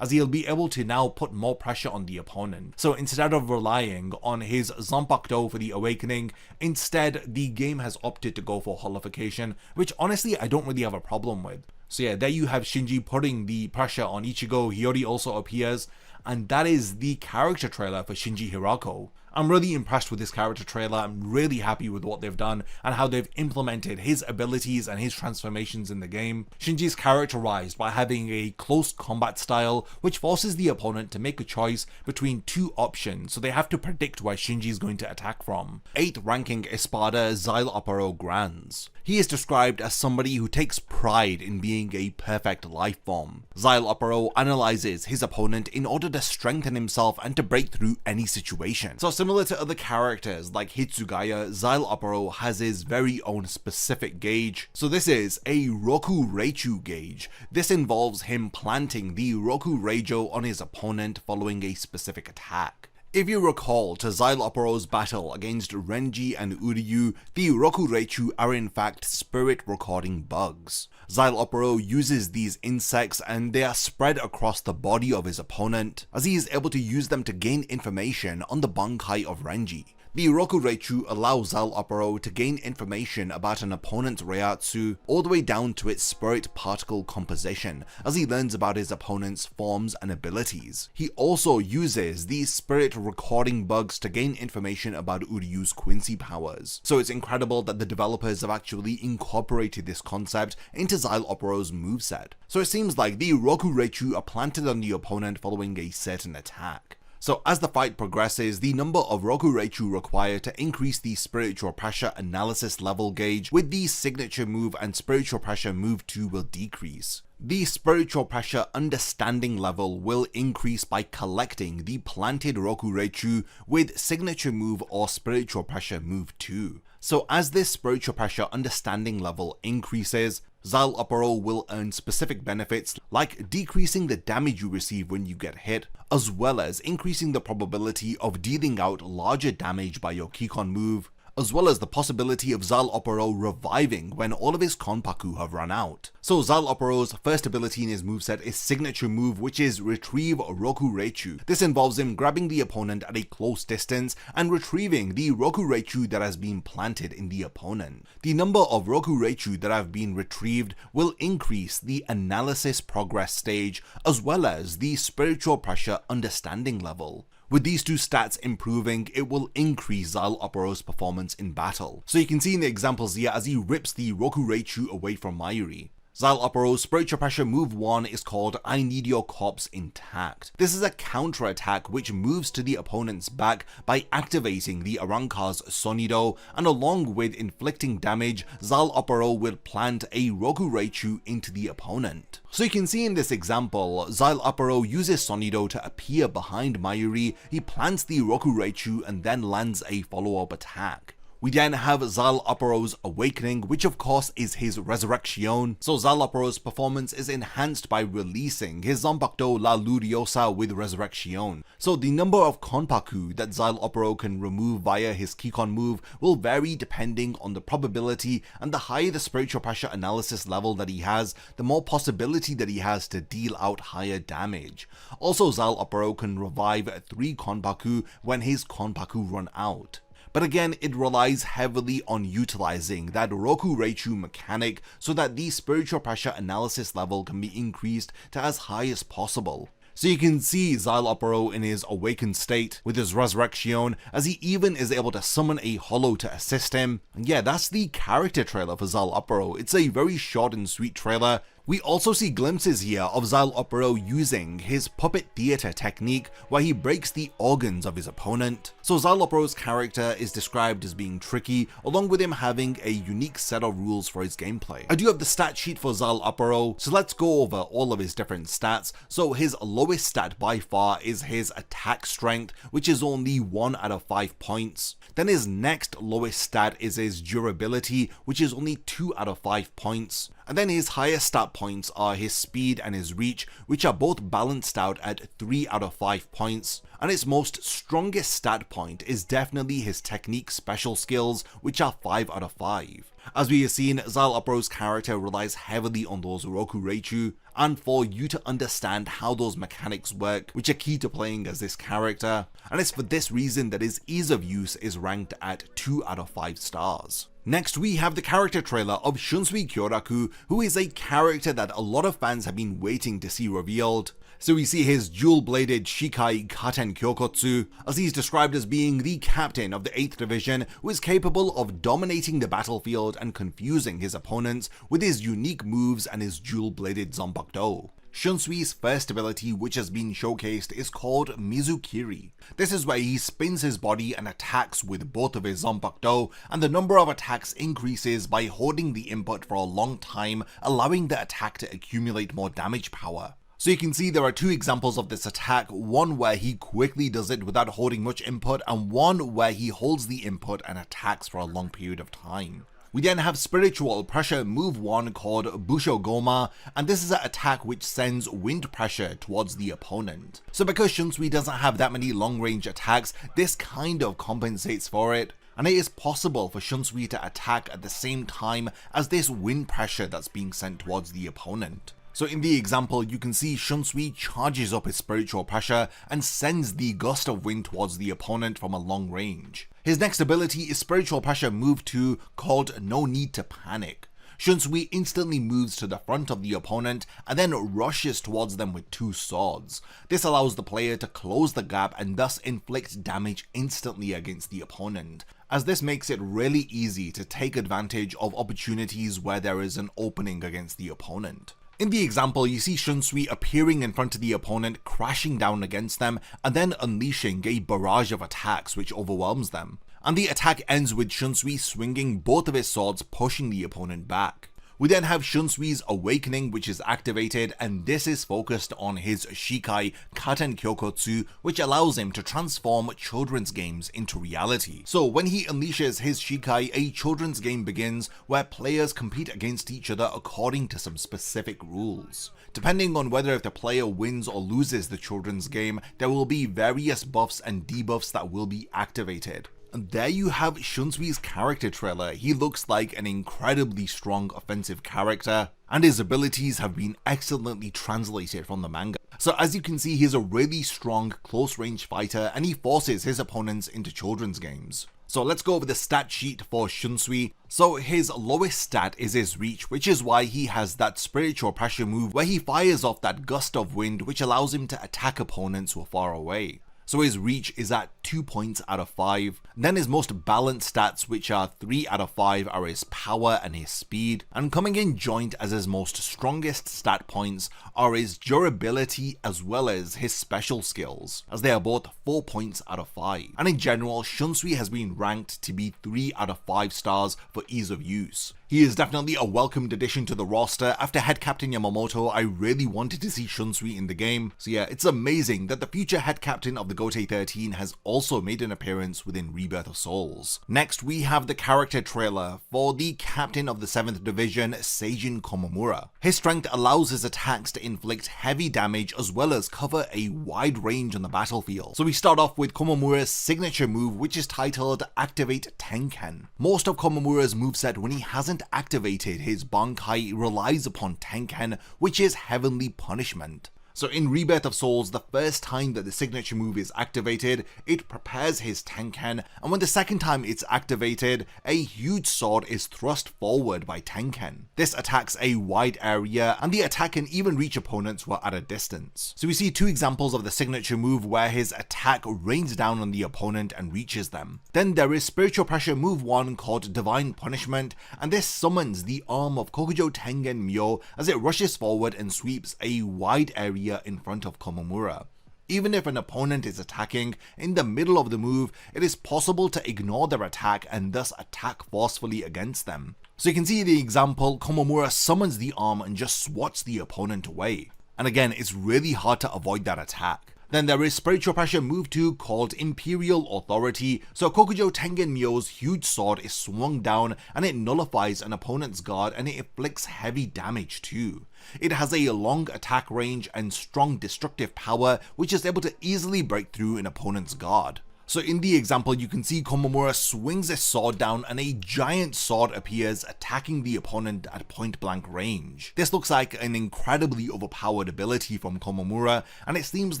as he'll be able to now put more pressure on the opponent. So instead of relying on his Zanpakuto for the awakening, instead the game has opted to go for holification, which honestly I don't really have a problem with. So yeah, there you have Shinji putting the pressure on Ichigo. Hiyori also appears, and that is the character trailer for Shinji Hirako. I'm really impressed with this character trailer. I'm really happy with what they've done and how they've implemented his abilities and his transformations in the game. Shinji is characterized by having a close combat style, which forces the opponent to make a choice between two options, so they have to predict where Shinji is going to attack from. 8th ranking Espada Szayelaporro Granz. He is described as somebody who takes pride in being a perfect life form. Szayelaporro analyzes his opponent in order to strengthen himself and to break through any situation. So similar to other characters like Hitsugaya, Szayelaporro has his very own specific gauge. So this is a Roku Reichu gauge. This involves him planting the Roku Reijo on his opponent following a specific attack. If you recall to Szayelaporro's battle against Renji and Uryu, the Roku Reichu are in fact spirit recording bugs. Szayelaporro uses these insects and they are spread across the body of his opponent, as he is able to use them to gain information on the Bankai of Renji. The Roku Reichu allows Szayelaporro to gain information about an opponent's Reiatsu all the way down to its spirit particle composition, as he learns about his opponent's forms and abilities. He also uses these spirit recording bugs to gain information about Uryu's Quincy powers. So it's incredible that the developers have actually incorporated this concept into Szayelaporro's moveset. So it seems like the Roku Reichu are planted on the opponent following a certain attack. So as the fight progresses, the number of Roku Reichu required to increase the spiritual pressure analysis level gauge with the signature move and spiritual pressure move 2 will decrease. The spiritual pressure understanding level will increase by collecting the planted Roku Reichu with signature move or spiritual pressure move 2. So as this spiritual pressure understanding level increases, Szayelaporro will earn specific benefits like decreasing the damage you receive when you get hit, as well as increasing the probability of dealing out larger damage by your Kikon move, as well as the possibility of Szayelaporro reviving when all of his Konpaku have run out. So Szayelaporro's first ability in his moveset is signature move, which is Retrieve Roku Reichu. This involves him grabbing the opponent at a close distance and retrieving the Roku Reichu that has been planted in the opponent. The number of Roku Reichu that have been retrieved will increase the analysis progress stage, as well as the spiritual pressure understanding level. With these two stats improving, it will increase Szayelaporro's performance in battle. So you can see in the examples here as he rips the Roku Reichu away from Mayuri. Szayelaporro's spiritual pressure move 1 is called I Need Your Corpse Intact. This is a counter attack which moves to the opponent's back by activating the Arrancar's Sonido, and along with inflicting damage, Szayelaporro will plant a Roku Reichu into the opponent. So you can see in this example, Szayelaporro uses Sonido to appear behind Mayuri, he plants the Roku Reichu and then lands a follow-up attack. We then have Szayelaporro's Awakening, which of course is his Resurrection. So Szayelaporro's performance is enhanced by releasing his Zanpakuto La Luriosa with Resurrection. So the number of Konpaku that Szayelaporro can remove via his Kikon move will vary depending on the probability, and the higher the spiritual pressure analysis level that he has, the more possibility that he has to deal out higher damage. Also, Szayelaporro can revive 3 Konpaku when his Konpaku run out. But again, it relies heavily on utilizing that Roku Reichu mechanic so that the spiritual pressure analysis level can be increased to as high as possible. So you can see Szayelaporro in his awakened state with his Resurrection, as he even is able to summon a Hollow to assist him. And yeah, that's the character trailer for Szayelaporro. It's a very short and sweet trailer. We also see glimpses here of Szayelaporro using his puppet theatre technique where he breaks the organs of his opponent. So Szayelaporro's character is described as being tricky, along with him having a unique set of rules for his gameplay. I do have the stat sheet for Szayelaporro, so let's go over all of his different stats. So his lowest stat by far is his attack strength, which is only 1 out of 5 points. Then his next lowest stat is his durability, which is only 2 out of 5 points. And then his highest stat points are his speed and his reach, which are both balanced out at 3 out of 5 points. And its most strongest stat point is definitely his technique special skills, which are 5 out of 5. As we have seen, Szayelaporro's character relies heavily on those Rokureichu, and for you to understand how those mechanics work, which are key to playing as this character, and it's for this reason that his ease of use is ranked at 2 out of 5 stars. Next, we have the character trailer of Shunsui Kyoraku, who is a character that a lot of fans have been waiting to see revealed. So we see his dual-bladed Shikai Katen Kyokotsu, as he's described as being the captain of the 8th Division who is capable of dominating the battlefield and confusing his opponents with his unique moves and his dual-bladed Zanpakuto. Shunsui's first ability, which has been showcased, is called Mizukiri. This is where he spins his body and attacks with both of his Zanpakuto, and the number of attacks increases by holding the input for a long time, allowing the attack to accumulate more damage power. So you can see there are 2 examples of this attack, one where he quickly does it without holding much input, and one where he holds the input and attacks for a long period of time. We then have spiritual pressure move 1 called Busho Goma, and this is an attack which sends wind pressure towards the opponent. So because Shunsui doesn't have that many long range attacks, this kind of compensates for it. And it is possible for Shunsui to attack at the same time as this wind pressure that's being sent towards the opponent. So in the example, you can see Shunsui charges up his spiritual pressure and sends the gust of wind towards the opponent from a long range. His next ability is spiritual pressure move 2 called No Need to Panic. Shunsui instantly moves to the front of the opponent and then rushes towards them with 2 swords. This allows the player to close the gap and thus inflict damage instantly against the opponent, as this makes it really easy to take advantage of opportunities where there is an opening against the opponent. In the example, you see Shunsui appearing in front of the opponent, crashing down against them, and then unleashing a barrage of attacks which overwhelms them. And the attack ends with Shunsui swinging both of his swords, pushing the opponent back. We then have Shunsui's Awakening, which is activated, and this is focused on his Shikai Katen Kyokotsu, which allows him to transform children's games into reality. So when he unleashes his Shikai, a children's game begins where players compete against each other according to some specific rules. Depending on whether if the player wins or loses the children's game, there will be various buffs and debuffs that will be activated. And there you have Shunsui's character trailer. He looks like an incredibly strong offensive character, and his abilities have been excellently translated from the manga. So as you can see, he's a really strong close range fighter, and he forces his opponents into children's games. So let's go over the stat sheet for Shunsui. So his lowest stat is his reach, which is why he has that spiritual pressure move where he fires off that gust of wind which allows him to attack opponents who are far away. So his reach is at 2 points out of 5. Then his most balanced stats, which are 3 out of 5, are his power and his speed. And coming in joint as his most strongest stat points are his durability as well as his special skills, as they are both 4 points out of 5. And in general, Shunsui has been ranked to be 3 out of 5 stars for ease of use. He is definitely a welcomed addition to the roster. After head captain Yamamoto, I really wanted to see Shunsui in the game. So yeah, it's amazing that the future head captain of the Gotei 13 has also made an appearance within Rebirth of Souls. Next, we have the character trailer for the captain of the 7th Division, Sajin Komamura. His strength allows his attacks to inflict heavy damage as well as cover a wide range on the battlefield. So we start off with Komamura's signature move, which is titled Activate Tenken. Most of Komamura's moveset, when he hasn't activated his Bankai, relies upon Tenken, which is Heavenly Punishment. So in Rebirth of Souls, the first time that the signature move is activated, it prepares his Tenken, and when the second time it's activated, a huge sword is thrust forward by Tenken. This attacks a wide area, and the attack can even reach opponents who are at a distance. So we see two examples of the signature move where his attack rains down on the opponent and reaches them. Then there is Spiritual Pressure move 1 called Divine Punishment, and this summons the arm of Kokujo Tengen Myo as it rushes forward and sweeps a wide area in front of Komamura. Even if an opponent is attacking in the middle of the move, it is possible to ignore their attack and thus attack forcefully against them. So you can see the example, Komamura summons the arm and just swats the opponent away. And again, it's really hard to avoid that attack. Then there is Spiritual Pressure move 2 called Imperial Authority, so Kokujo Tengen Myo's huge sword is swung down and it nullifies an opponent's guard and it inflicts heavy damage too. It has a long attack range and strong destructive power which is able to easily break through an opponent's guard. So in the example, you can see Komamura swings his sword down and a giant sword appears, attacking the opponent at point blank range. This looks like an incredibly overpowered ability from Komamura, and it seems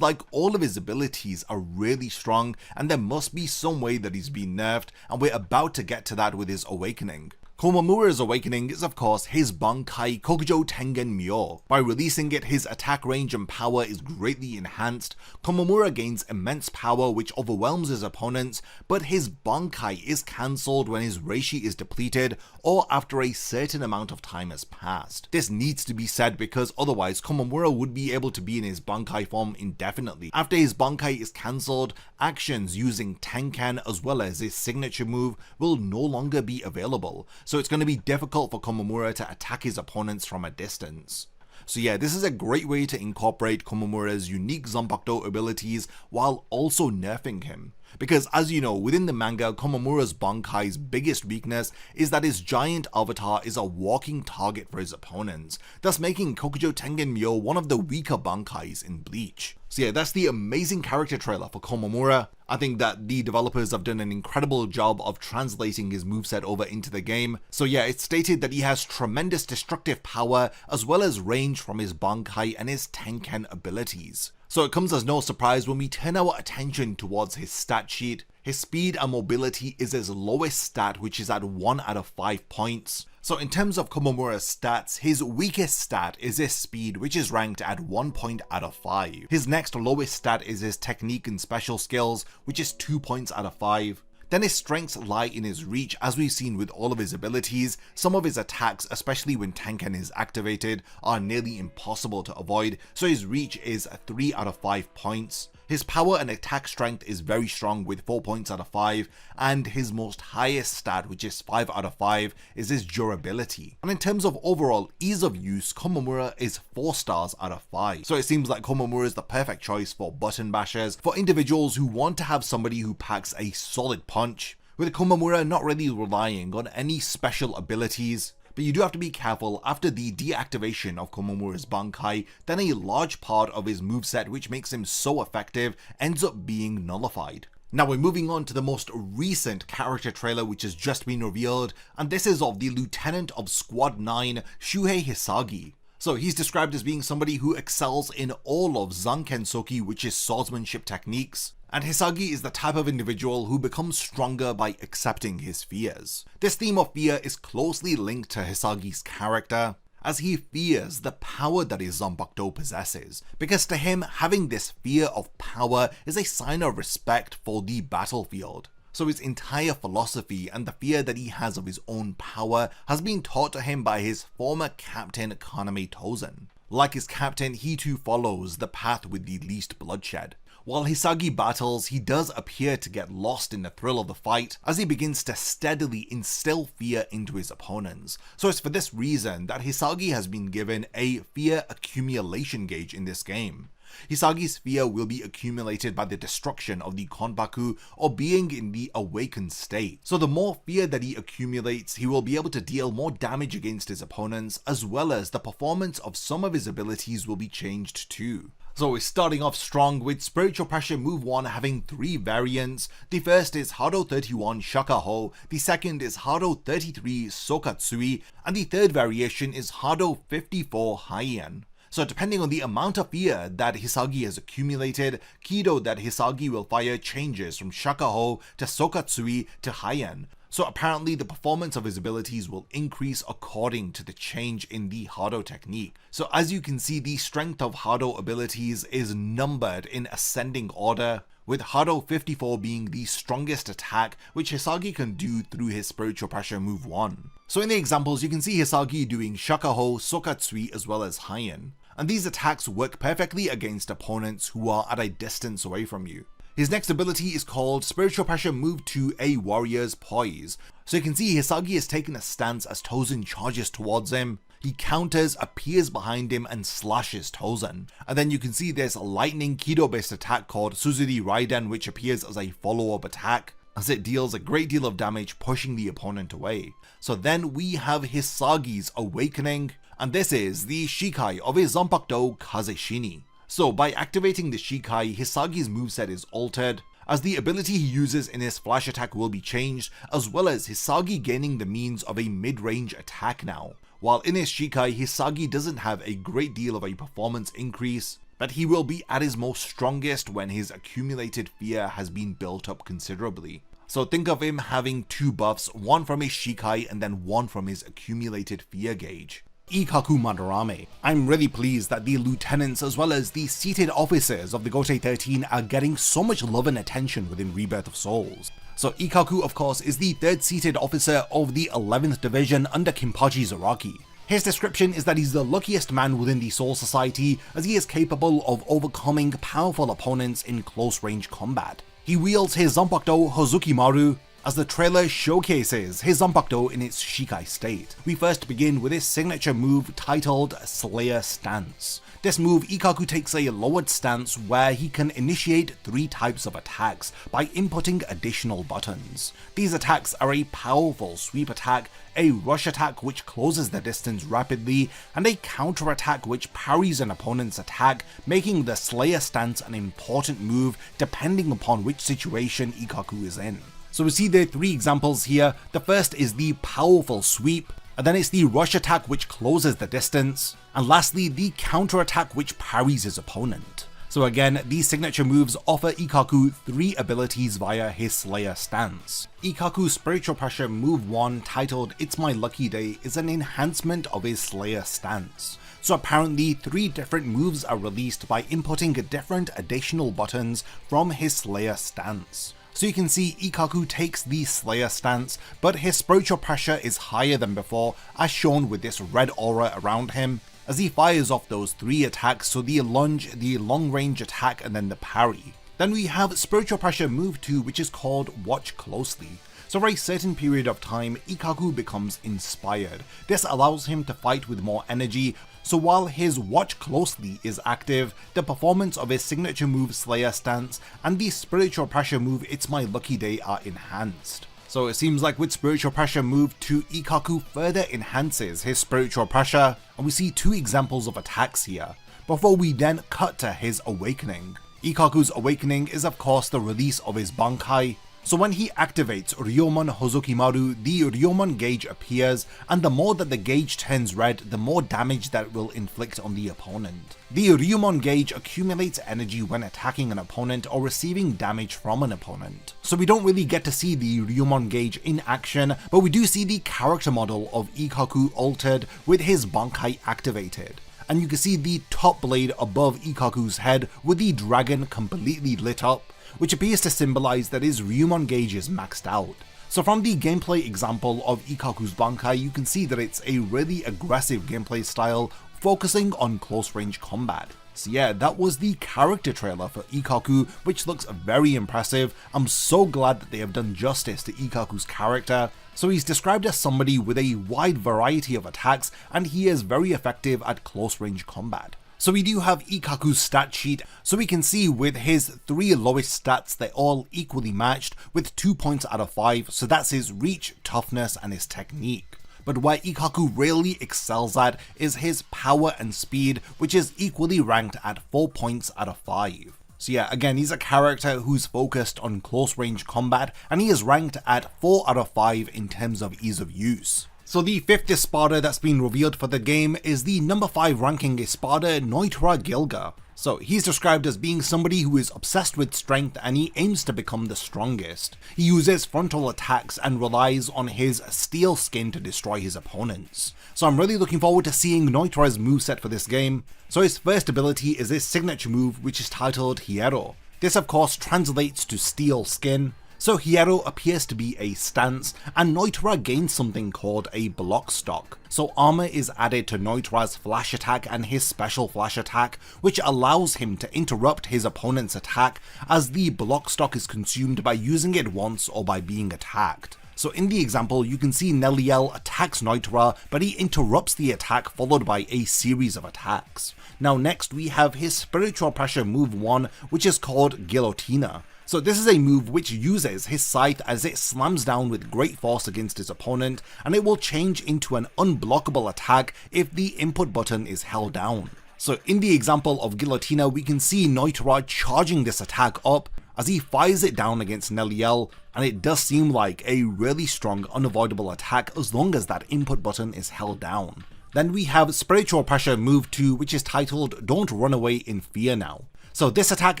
like all of his abilities are really strong and there must be some way that he's been nerfed, and we're about to get to that with his awakening. Komamura's awakening is of course his Bankai Kokujo Tengen Myo. By releasing it, his attack range and power is greatly enhanced. Komamura gains immense power which overwhelms his opponents, but his Bankai is cancelled when his Reishi is depleted or after a certain amount of time has passed. This needs to be said because otherwise Komamura would be able to be in his Bankai form indefinitely. After his Bankai is cancelled, actions using Tenken as well as his signature move will no longer be available. So it's going to be difficult for Komamura to attack his opponents from a distance. So yeah, this is a great way to incorporate Komamura's unique Zanpakuto abilities while also nerfing him. Because as you know, within the manga, Komamura's Bankai's biggest weakness is that his giant avatar is a walking target for his opponents, thus making Kokujo Tengen Myo one of the weaker Bankais in Bleach. So yeah, that's the amazing character trailer for Komamura. I think that the developers have done an incredible job of translating his moveset over into the game. So yeah, it's stated that he has tremendous destructive power as well as range from his Bankai and his Tenken abilities. So it comes as no surprise when we turn our attention towards his stat sheet. His speed and mobility is his lowest stat, which is at 1 out of 5 points. So in terms of Komamura's stats, his weakest stat is his speed, which is ranked at 1 point out of 5. His next lowest stat is his technique and special skills, which is 2 points out of 5. Then his strengths lie in his reach, as we've seen with all of his abilities. Some of his attacks, especially when Tenken is activated, are nearly impossible to avoid, so his reach is 3 out of 5 points. His power and attack strength is very strong with 4 points out of 5, and his most highest stat, which is 5 out of 5, is his durability. And in terms of overall ease of use, Komamura is 4 stars out of 5. So it seems like Komamura is the perfect choice for button bashers, for individuals who want to have somebody who packs a solid punch, with Komamura not really relying on any special abilities. But you do have to be careful, after the deactivation of Komamura's Bankai, then a large part of his moveset which makes him so effective ends up being nullified. Now we're moving on to the most recent character trailer which has just been revealed, and this is of the Lieutenant of Squad 9, Shuhei Hisagi. So he's described as being somebody who excels in all of Zankensoki, which is swordsmanship techniques. And Hisagi is the type of individual who becomes stronger by accepting his fears. This theme of fear is closely linked to Hisagi's character, as he fears the power that his Zanpakuto possesses, because to him, having this fear of power is a sign of respect for the battlefield. So his entire philosophy and the fear that he has of his own power has been taught to him by his former captain Kaname Tosen. Like his captain, he too follows the path with the least bloodshed. While Hisagi battles, he does appear to get lost in the thrill of the fight as he begins to steadily instill fear into his opponents. So it's for this reason that Hisagi has been given a fear accumulation gauge in this game. Hisagi's fear will be accumulated by the destruction of the Konbaku or being in the awakened state. So the more fear that he accumulates, he will be able to deal more damage against his opponents, as well as the performance of some of his abilities will be changed too. So we're starting off strong with Spiritual Pressure move 1 having 3 variants. The first is Hado 31 Shakaho, the second is Hado 33 Sokatsui, and the third variation is Hado 54 Heian. So depending on the amount of fear that Hisagi has accumulated, Kido that Hisagi will fire changes from Shakaho to Sokatsui to Haien. So apparently the performance of his abilities will increase according to the change in the Hado technique. So as you can see, the strength of Hado abilities is numbered in ascending order, with Hado 54 being the strongest attack which Hisagi can do through his Spiritual Pressure move 1. So in the examples you can see Hisagi doing Shakaho, Sokatsui as well as Haien, and these attacks work perfectly against opponents who are at a distance away from you. His next ability is called Spiritual Pressure Move 2, a Warrior's Poise. So you can see Hisagi has taken a stance as Tosen charges towards him. He counters, appears behind him and slashes Tosen. And then you can see there's a lightning Kido based attack called Suzuri Raiden which appears as a follow-up attack, as it deals a great deal of damage pushing the opponent away. So then we have Hisagi's Awakening, and this is the Shikai of his Zanpakuto Kazeshini. So by activating the Shikai, Hisagi's moveset is altered, as the ability he uses in his flash attack will be changed, as well as Hisagi gaining the means of a mid-range attack now. While in his Shikai, Hisagi doesn't have a great deal of a performance increase, but he will be at his most strongest when his accumulated fear has been built up considerably. So think of him having 2 buffs, one from his Shikai and then one from his accumulated fear gauge. Ikkaku Madarame. I'm really pleased that the lieutenants as well as the seated officers of the Gotei 13 are getting so much love and attention within Rebirth of Souls. So Ikkaku of course is the 3rd seated officer of the 11th division under Kenpachi Zaraki. His description is that he's the luckiest man within the Soul Society, as he is capable of overcoming powerful opponents in close range combat. He wields his Zanpakuto Hozukimaru, as the trailer showcases his Zanpakuto in its Shikai state. We first begin with his signature move titled Slayer Stance. This move, Ikkaku takes a lowered stance where he can initiate 3 types of attacks by inputting additional buttons. These attacks are a powerful sweep attack, a rush attack which closes the distance rapidly, and a counter attack which parries an opponent's attack, making the Slayer Stance an important move depending upon which situation Ikkaku is in. So we see there 3 examples here. The first is the powerful sweep, and then it's the rush attack which closes the distance, and lastly the counter attack which parries his opponent. So again, these signature moves offer Ikkaku 3 abilities via his Slayer Stance. Ikkaku's Spiritual Pressure move 1 titled It's My Lucky Day is an enhancement of his Slayer Stance. So apparently 3 different moves are released by inputting different additional buttons from his Slayer Stance. So you can see Ikkaku takes the Slayer Stance, but his Spiritual Pressure is higher than before, as shown with this red aura around him, as he fires off those 3 attacks, so the lunge, the long range attack and then the parry. Then we have Spiritual Pressure move 2, which is called Watch Closely. So for a certain period of time, Ikkaku becomes inspired. This allows him to fight with more energy, so while his Watch Closely is active, the performance of his signature move Slayer Stance and the Spiritual Pressure move It's My Lucky Day are enhanced. So it seems like with Spiritual Pressure move 2, Ikkaku further enhances his Spiritual Pressure, and we see 2 examples of attacks here, before we then cut to his Awakening. Ikkaku's Awakening is of course the release of his Bankai. So when he activates Ryomon Hozukimaru, the Ryomon gauge appears, and the more that the gauge turns red, the more damage that it will inflict on the opponent. The Ryomon gauge accumulates energy when attacking an opponent or receiving damage from an opponent. So we don't really get to see the Ryomon gauge in action, but we do see the character model of Ikkaku altered with his Bankai activated. And you can see the top blade above Ikkaku's head with the dragon completely lit up, which appears to symbolize that his Ryomon gauge is maxed out. So from the gameplay example of Ikkaku's Bankai, you can see that it's a really aggressive gameplay style focusing on close range combat. So yeah, that was the character trailer for Ikkaku, which looks very impressive. I'm so glad that they have done justice to Ikkaku's character. So he's described as somebody with a wide variety of attacks, and he is very effective at close range combat. So we do have Ikkaku's stat sheet, so we can see with his 3 lowest stats they're all equally matched with 2 points out of 5, so that's his reach, toughness and his technique. But where Ikkaku really excels at is his power and speed, which is equally ranked at 4 points out of 5. So yeah, again, he's a character who's focused on close range combat, and he is ranked at 4 out of 5 in terms of ease of use. So the 5th Espada that's been revealed for the game is the number 5 ranking Espada Nnoitra Gilga. So he's described as being somebody who is obsessed with strength and he aims to become the strongest. He uses frontal attacks and relies on his steel skin to destroy his opponents. So I'm really looking forward to seeing Nnoitra's moveset for this game. So his first ability is his signature move, which is titled Hierro. This of course translates to steel skin. So Hierro appears to be a stance, and Nnoitra gains something called a block stock. So armor is added to Nnoitra's flash attack and his special flash attack, which allows him to interrupt his opponent's attack as the block stock is consumed by using it once or by being attacked. So in the example, you can see Nelliel attacks Nnoitra, but he interrupts the attack followed by a series of attacks. Now next we have his spiritual pressure move 1, which is called Guillotina. So this is a move which uses his scythe as it slams down with great force against his opponent, and it will change into an unblockable attack if the input button is held down. So in the example of Guillotina, we can see Nnoitra charging this attack up as he fires it down against Nelliel, and it does seem like a really strong unavoidable attack as long as that input button is held down. Then we have Spiritual Pressure move 2, which is titled Don't Run Away in Fear Now. So this attack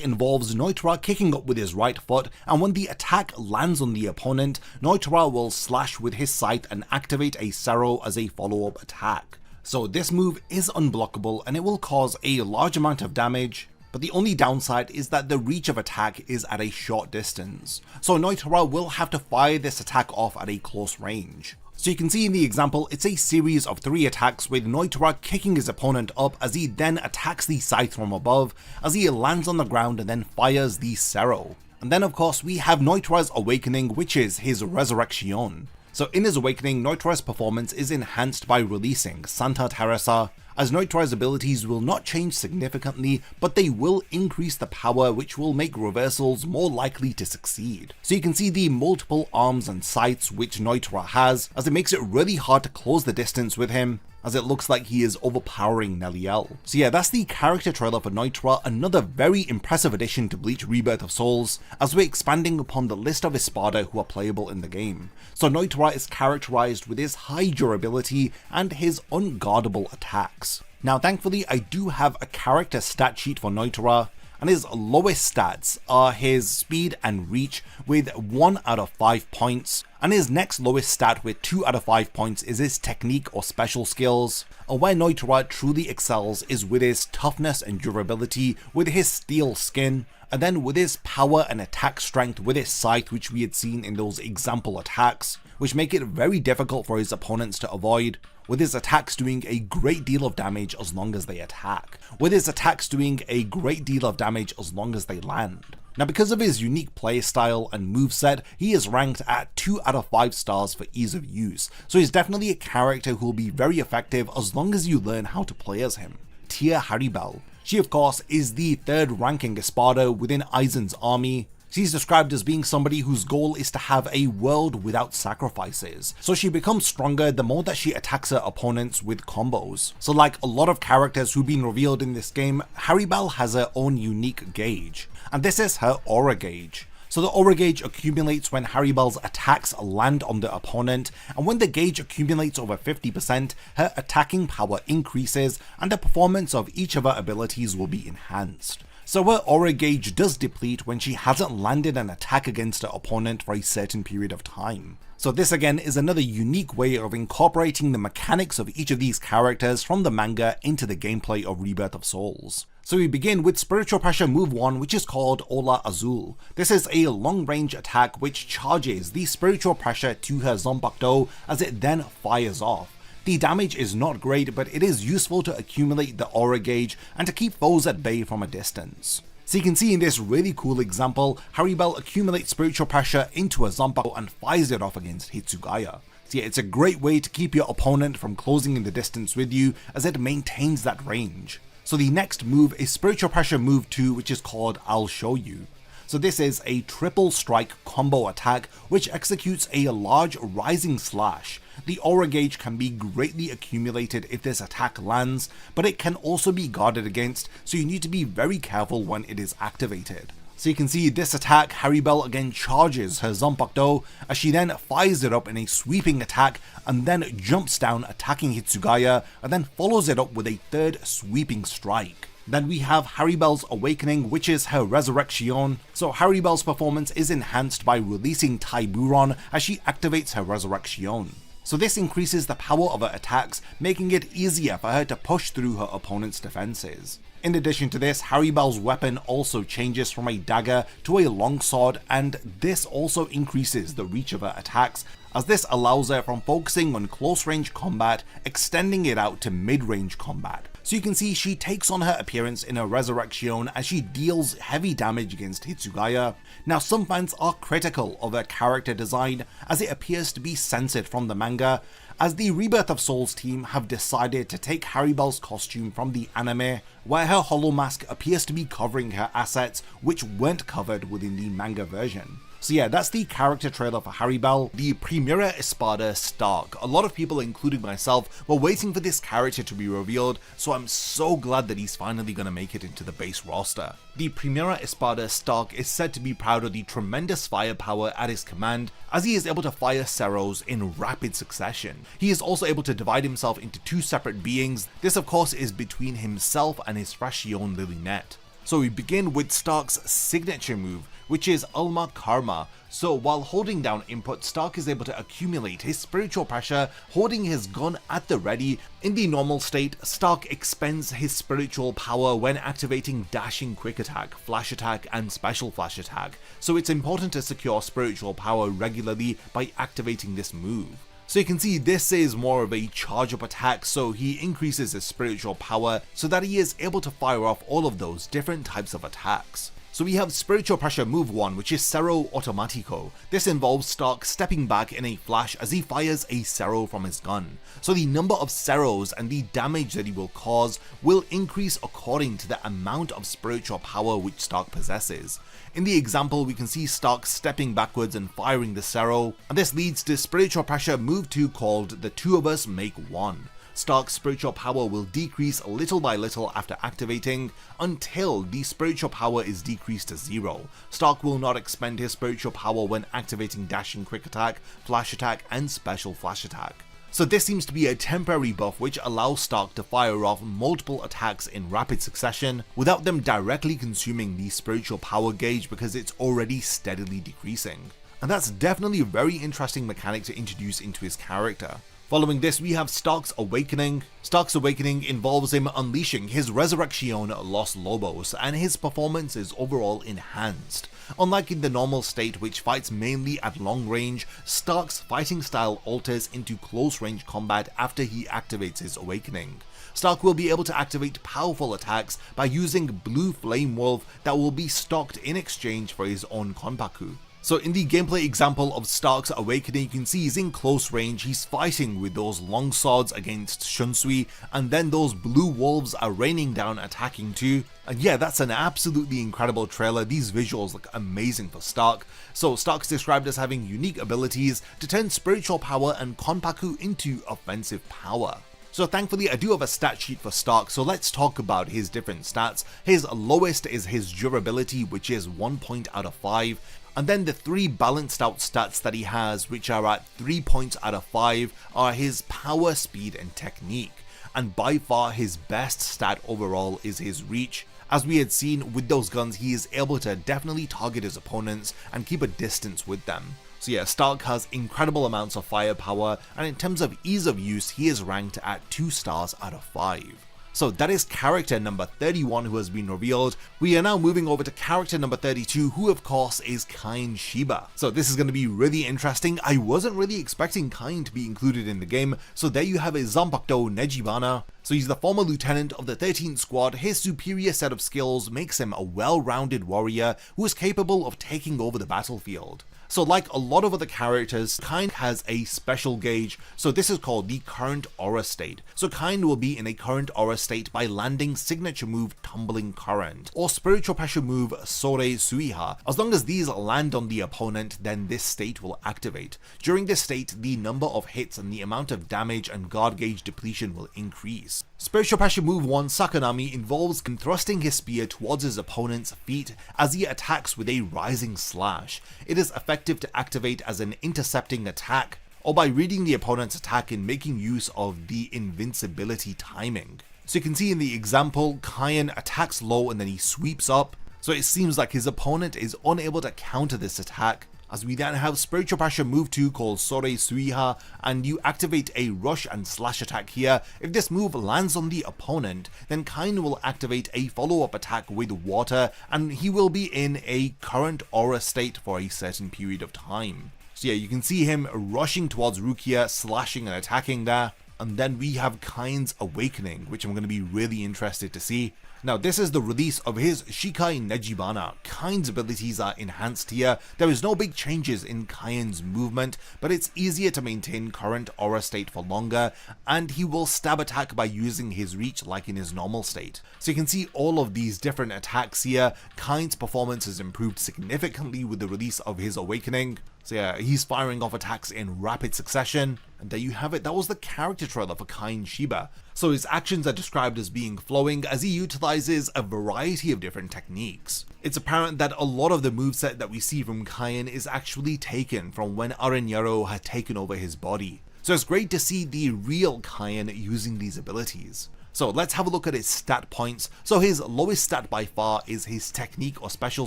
involves Nnoitra kicking up with his right foot, and when the attack lands on the opponent, Nnoitra will slash with his scythe and activate a Sero as a follow-up attack. So this move is unblockable and it will cause a large amount of damage, but the only downside is that the reach of attack is at a short distance. So Nnoitra will have to fire this attack off at a close range. So you can see in the example, it's a series of 3 attacks with Nnoitra kicking his opponent up as he then attacks the scythe from above, as he lands on the ground and then fires the Sero. And then of course we have Nnoitra's Awakening, which is his Resurrection. So in his Awakening, Nnoitra's performance is enhanced by releasing Santa Teresa, as Nnoitra's abilities will not change significantly, but they will increase the power, which will make reversals more likely to succeed. So you can see the multiple arms and sights which Nnoitra has, as it makes it really hard to close the distance with him, as it looks like he is overpowering Nelliel. So yeah, that's the character trailer for Nnoitra, another very impressive addition to Bleach Rebirth of Souls, as we're expanding upon the list of Espada who are playable in the game. So Nnoitra is characterized with his high durability and his unguardable attacks. Now thankfully I do have a character stat sheet for Nnoitra, and his lowest stats are his speed and reach with 1 out of 5 points, and his next lowest stat with 2 out of 5 points is his technique or special skills. And where Nnoitra truly excels is with his toughness and durability with his steel skin, and then with his power and attack strength with his scythe, which we had seen in those example attacks, which make it very difficult for his opponents to avoid, with his attacks doing a great deal of damage as long as they attack, with his attacks doing a great deal of damage as long as they land. Now because of his unique playstyle and moveset, he is ranked at 2 out of 5 stars for ease of use, so he's definitely a character who will be very effective as long as you learn how to play as him. Tia Haribel. She of course is the 3rd ranking Espada within Aizen's army. She's described as being somebody whose goal is to have a world without sacrifices, so she becomes stronger the more that she attacks her opponents with combos. So like a lot of characters who've been revealed in this game, Haribel has her own unique gauge, and this is her aura gauge. So the aura gauge accumulates when Haribel's attacks land on the opponent, and when the gauge accumulates over 50%, her attacking power increases and the performance of each of her abilities will be enhanced. So her aura gauge does deplete when she hasn't landed an attack against her opponent for a certain period of time. So this again is another unique way of incorporating the mechanics of each of these characters from the manga into the gameplay of Rebirth of Souls. So we begin with Spiritual Pressure move 1, which is called Ola Azul. This is a long range attack which charges the Spiritual Pressure to her Zanpakuto as it then fires off. The damage is not great, but it is useful to accumulate the aura gauge and to keep foes at bay from a distance. So you can see in this really cool example, Haribel accumulates Spiritual Pressure into a Zanpakuto and fires it off against Hitsugaya. So yeah, it's a great way to keep your opponent from closing in the distance with you as it maintains that range. So the next move is Spiritual Pressure move 2, which is called I'll Show You. So this is a triple strike combo attack which executes a large rising slash. The aura gauge can be greatly accumulated if this attack lands, but it can also be guarded against, so you need to be very careful when it is activated. So you can see this attack, Haribel again charges her Zanpakuto as she then fires it up in a sweeping attack and then jumps down attacking Hitsugaya and then follows it up with a third sweeping strike. Then we have Haribel's Awakening, which is her Resurrection. So Haribel's performance is enhanced by releasing Taiburon as she activates her Resurrection. So this increases the power of her attacks, making it easier for her to push through her opponent's defenses. In addition to this, Haribel's weapon also changes from a dagger to a longsword, and this also increases the reach of her attacks, as this allows her from focusing on close range combat, extending it out to mid-range combat. So you can see she takes on her appearance in her Resurrection as she deals heavy damage against Hitsugaya. Now some fans are critical of her character design as it appears to be censored from the manga, as the Rebirth of Souls team have decided to take Haribel's costume from the anime, where her hollow mask appears to be covering her assets which weren't covered within the manga version. So yeah, that's the character trailer for Haribel, the Primera Espada Stark. A lot of people, including myself, were waiting for this character to be revealed, so I'm so glad that he's finally gonna make it into the base roster. The Primera Espada Stark is said to be proud of the tremendous firepower at his command, as he is able to fire Ceros in rapid succession. He is also able to divide himself into two separate beings. This of course is between himself and his Fraction Lilinette. So we begin with Stark's signature move, which is Alma Karma. So while holding down input, Stark is able to accumulate his spiritual pressure, holding his gun at the ready. In the normal state, Stark expends his spiritual power when activating dashing quick attack, flash attack, and special flash attack. So it's important to secure spiritual power regularly by activating this move. So you can see this is more of a charge up attack, so he increases his spiritual power so that he is able to fire off all of those different types of attacks. So we have Spiritual Pressure Move 1, which is Cero Automatico. This involves Stark stepping back in a flash as he fires a Cero from his gun. So the number of Ceros and the damage that he will cause will increase according to the amount of spiritual power which Stark possesses. In the example, we can see Stark stepping backwards and firing the Cero, and this leads to Spiritual Pressure Move 2 called The Two of Us Make One. Stark's spiritual power will decrease little by little after activating, until the spiritual power is decreased to 0. Stark will not expend his spiritual power when activating dashing quick attack, flash attack, and special flash attack. So this seems to be a temporary buff which allows Stark to fire off multiple attacks in rapid succession without them directly consuming the spiritual power gauge because it's already steadily decreasing. And that's definitely a very interesting mechanic to introduce into his character. Following this, we have Stark's Awakening. Stark's Awakening involves him unleashing his Resurrection Los Lobos, and his performance is overall enhanced. Unlike in the normal state, which fights mainly at long range, Stark's fighting style alters into close range combat after he activates his Awakening. Stark will be able to activate powerful attacks by using Blue Flame Wolf that will be stocked in exchange for his own Konpaku. So in the gameplay example of Stark's Awakening, you can see he's in close range, he's fighting with those long swords against Shunsui, and then those blue wolves are raining down attacking too. And yeah, that's an absolutely incredible trailer. These visuals look amazing for Stark. So Stark's described as having unique abilities to turn spiritual power and Konpaku into offensive power. So thankfully I do have a stat sheet for Stark, so let's talk about his different stats. His lowest is his durability, which is 1 point out of 5. And then the 3 balanced out stats that he has, which are at 3 points out of 5, are his power, speed, and technique. And by far his best stat overall is his reach. As we had seen with those guns, he is able to definitely target his opponents and keep a distance with them. So yeah, Stark has incredible amounts of firepower, and in terms of ease of use, he is ranked at 2 stars out of 5. So that is character number 31 who has been revealed. We are now moving over to character number 32, who of course is Kaien Shiba. So this is going to be really interesting. I wasn't really expecting Kaien to be included in the game, so there you have a Zanpakuto Nejibana. So he's the former lieutenant of the 13th Squad. His superior set of skills makes him a well-rounded warrior who is capable of taking over the battlefield. So like a lot of other characters, Kaien has a special gauge, so this is called the current aura state. So Kaien will be in a current aura state by landing signature move Tumbling Current, or spiritual pressure move Sore Suiha. As long as these land on the opponent, then this state will activate. During this state, the number of hits and the amount of damage and guard gauge depletion will increase. Spiritual Pressure Move 1 Sakanami involves thrusting his spear towards his opponent's feet as he attacks with a rising slash. It is effective to activate as an intercepting attack, or by reading the opponent's attack and making use of the invincibility timing. So you can see in the example, Kaien attacks low and then he sweeps up, so it seems like his opponent is unable to counter this attack. As we then have Spiritual Pressure Move 2 called Sore Suiha, and you activate a rush and slash attack here. If this move lands on the opponent, then Kaien will activate a follow-up attack with water, and he will be in a current aura state for a certain period of time. So yeah, you can see him rushing towards Rukia, slashing and attacking there. And then we have Kaien's Awakening, which I'm going to be really interested to see. Now this is the release of his Shikai Nejibana. Kaien's abilities are enhanced here. There is no big changes in Kaien's movement, but it's easier to maintain current aura state for longer, and he will stab attack by using his reach like in his normal state. So you can see all of these different attacks here. Kaien's performance has improved significantly with the release of his Awakening. So yeah, he's firing off attacks in rapid succession. And there you have it, that was the character trailer for Kaien Shiba. So his actions are described as being flowing as he utilizes a variety of different techniques. It's apparent that a lot of the moveset that we see from Kaien is actually taken from when Arenyero had taken over his body. So it's great to see the real Kaien using these abilities. So let's have a look at his stat points. So his lowest stat by far is his technique or special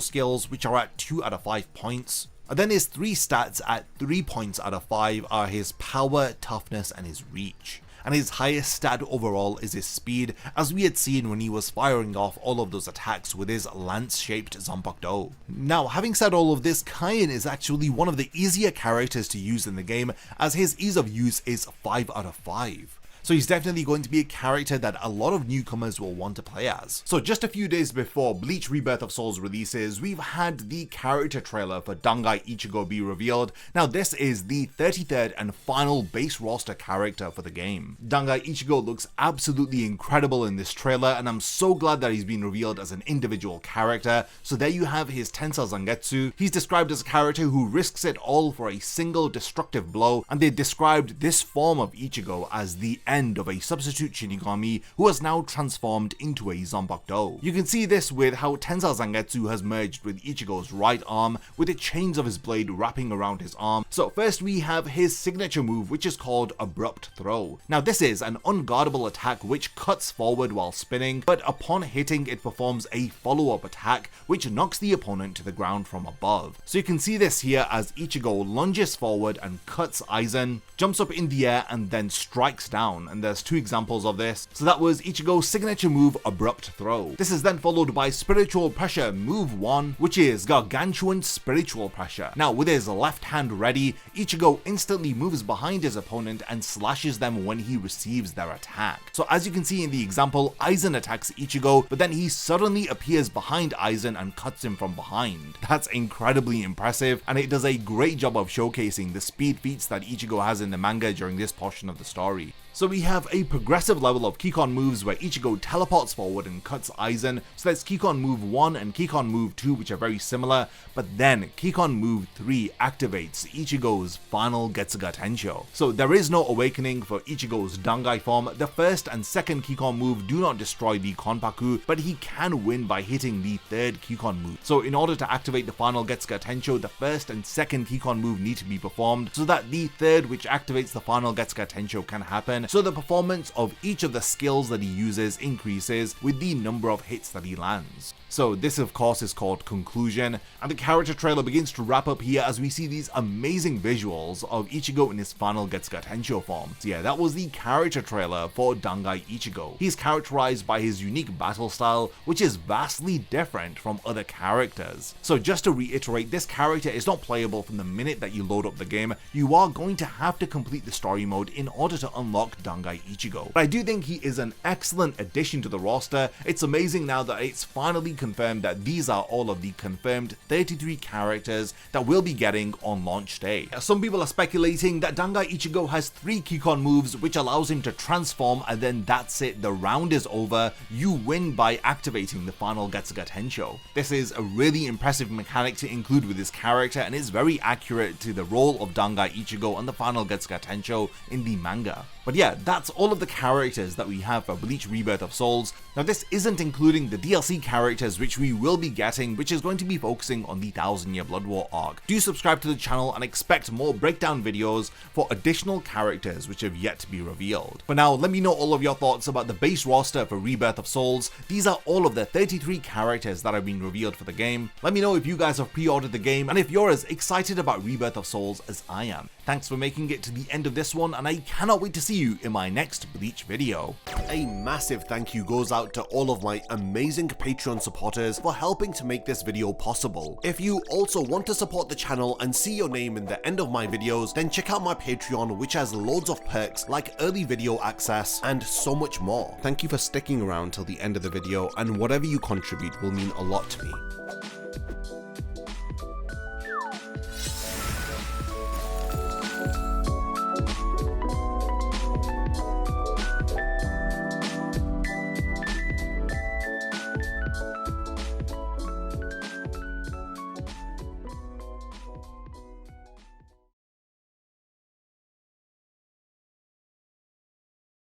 skills, which are at 2 out of 5 points. And then his 3 stats at 3 points out of 5 are his power, toughness, and his reach. And his highest stat overall is his speed, as we had seen when he was firing off all of those attacks with his lance-shaped Zanpakuto. Now, having said all of this, Kaien is actually one of the easier characters to use in the game, as his ease of use is 5 out of 5. So he's definitely going to be a character that a lot of newcomers will want to play as. So just a few days before BLEACH Rebirth of Souls releases, we've had the character trailer for Dangai Ichigo be revealed. Now this is the 33rd and final base roster character for the game. Dangai Ichigo looks absolutely incredible in this trailer, and I'm so glad that he's been revealed as an individual character. So there you have his Tensa Zangetsu. He's described as a character who risks it all for a single destructive blow, and they described this form of Ichigo as the end of a substitute Shinigami who has now transformed into a Zanpakuto. You can see this with how Tensa Zangetsu has merged with Ichigo's right arm, with the chains of his blade wrapping around his arm. So first we have his signature move, which is called Abrupt Throw. Now this is an unguardable attack which cuts forward while spinning, but upon hitting it performs a follow-up attack which knocks the opponent to the ground from above. So you can see this here as Ichigo lunges forward and cuts Aizen, jumps up in the air and then strikes down, and there's 2 examples of this. So that was Ichigo's signature move Abrupt Throw. This is then followed by Spiritual Pressure Move 1, which is Gargantuan Spiritual Pressure. Now with his left hand ready, Ichigo instantly moves behind his opponent and slashes them when he receives their attack. So as you can see in the example, Aizen attacks Ichigo, but then he suddenly appears behind Aizen and cuts him from behind. That's incredibly impressive, and it does a great job of showcasing the speed feats that Ichigo has in the manga during this portion of the story. So we have a progressive level of Kikon moves where Ichigo teleports forward and cuts Aizen. So that's Kikon Move 1 and Kikon Move 2, which are very similar, but then Kikon Move 3 activates Ichigo's final Getsuga Tensho. So there is no awakening for Ichigo's Dangai form. The first and second Kikon move do not destroy the Konpaku, but he can win by hitting the third Kikon move. So in order to activate the final Getsuga Tensho, the first and second Kikon move need to be performed, so that the third, which activates the final Getsuga Tensho, can happen. So the performance of each of the skills that he uses increases with the number of hits that he lands. So this of course is called Conclusion, and the character trailer begins to wrap up here as we see these amazing visuals of Ichigo in his final Getsuga Tensho form. So yeah, that was the character trailer for Dangai Ichigo. He's characterized by his unique battle style, which is vastly different from other characters. So just to reiterate, this character is not playable from the minute that you load up the game. You are going to have to complete the story mode in order to unlock Dangai Ichigo. But I do think he is an excellent addition to the roster. It's amazing now that it's finally confirmed that these are all of the confirmed 33 characters that we'll be getting on launch day. Some people are speculating that Dangai Ichigo has 3 Kikon moves which allows him to transform, and then that's it, the round is over, you win by activating the final Getsuga Tensho. This is a really impressive mechanic to include with this character, and it's very accurate to the role of Dangai Ichigo and the final Getsuga Tensho in the manga. But yeah, that's all of the characters that we have for Bleach Rebirth of Souls. Now this isn't including the DLC characters which we will be getting, which is going to be focusing on the 1000 Year Blood War arc. Do subscribe to the channel and expect more breakdown videos for additional characters which have yet to be revealed. For now, let me know all of your thoughts about the base roster for Rebirth of Souls. These are all of the 33 characters that have been revealed for the game. Let me know if you guys have pre-ordered the game and if you're as excited about Rebirth of Souls as I am. Thanks for making it to the end of this one, and I cannot wait to see you in my next Bleach video. A massive thank you goes out to all of my amazing Patreon supporters for helping to make this video possible. If you also want to support the channel and see your name in the end of my videos, then check out my Patreon, which has loads of perks like early video access and so much more. Thank you for sticking around till the end of the video, and whatever you contribute will mean a lot to me.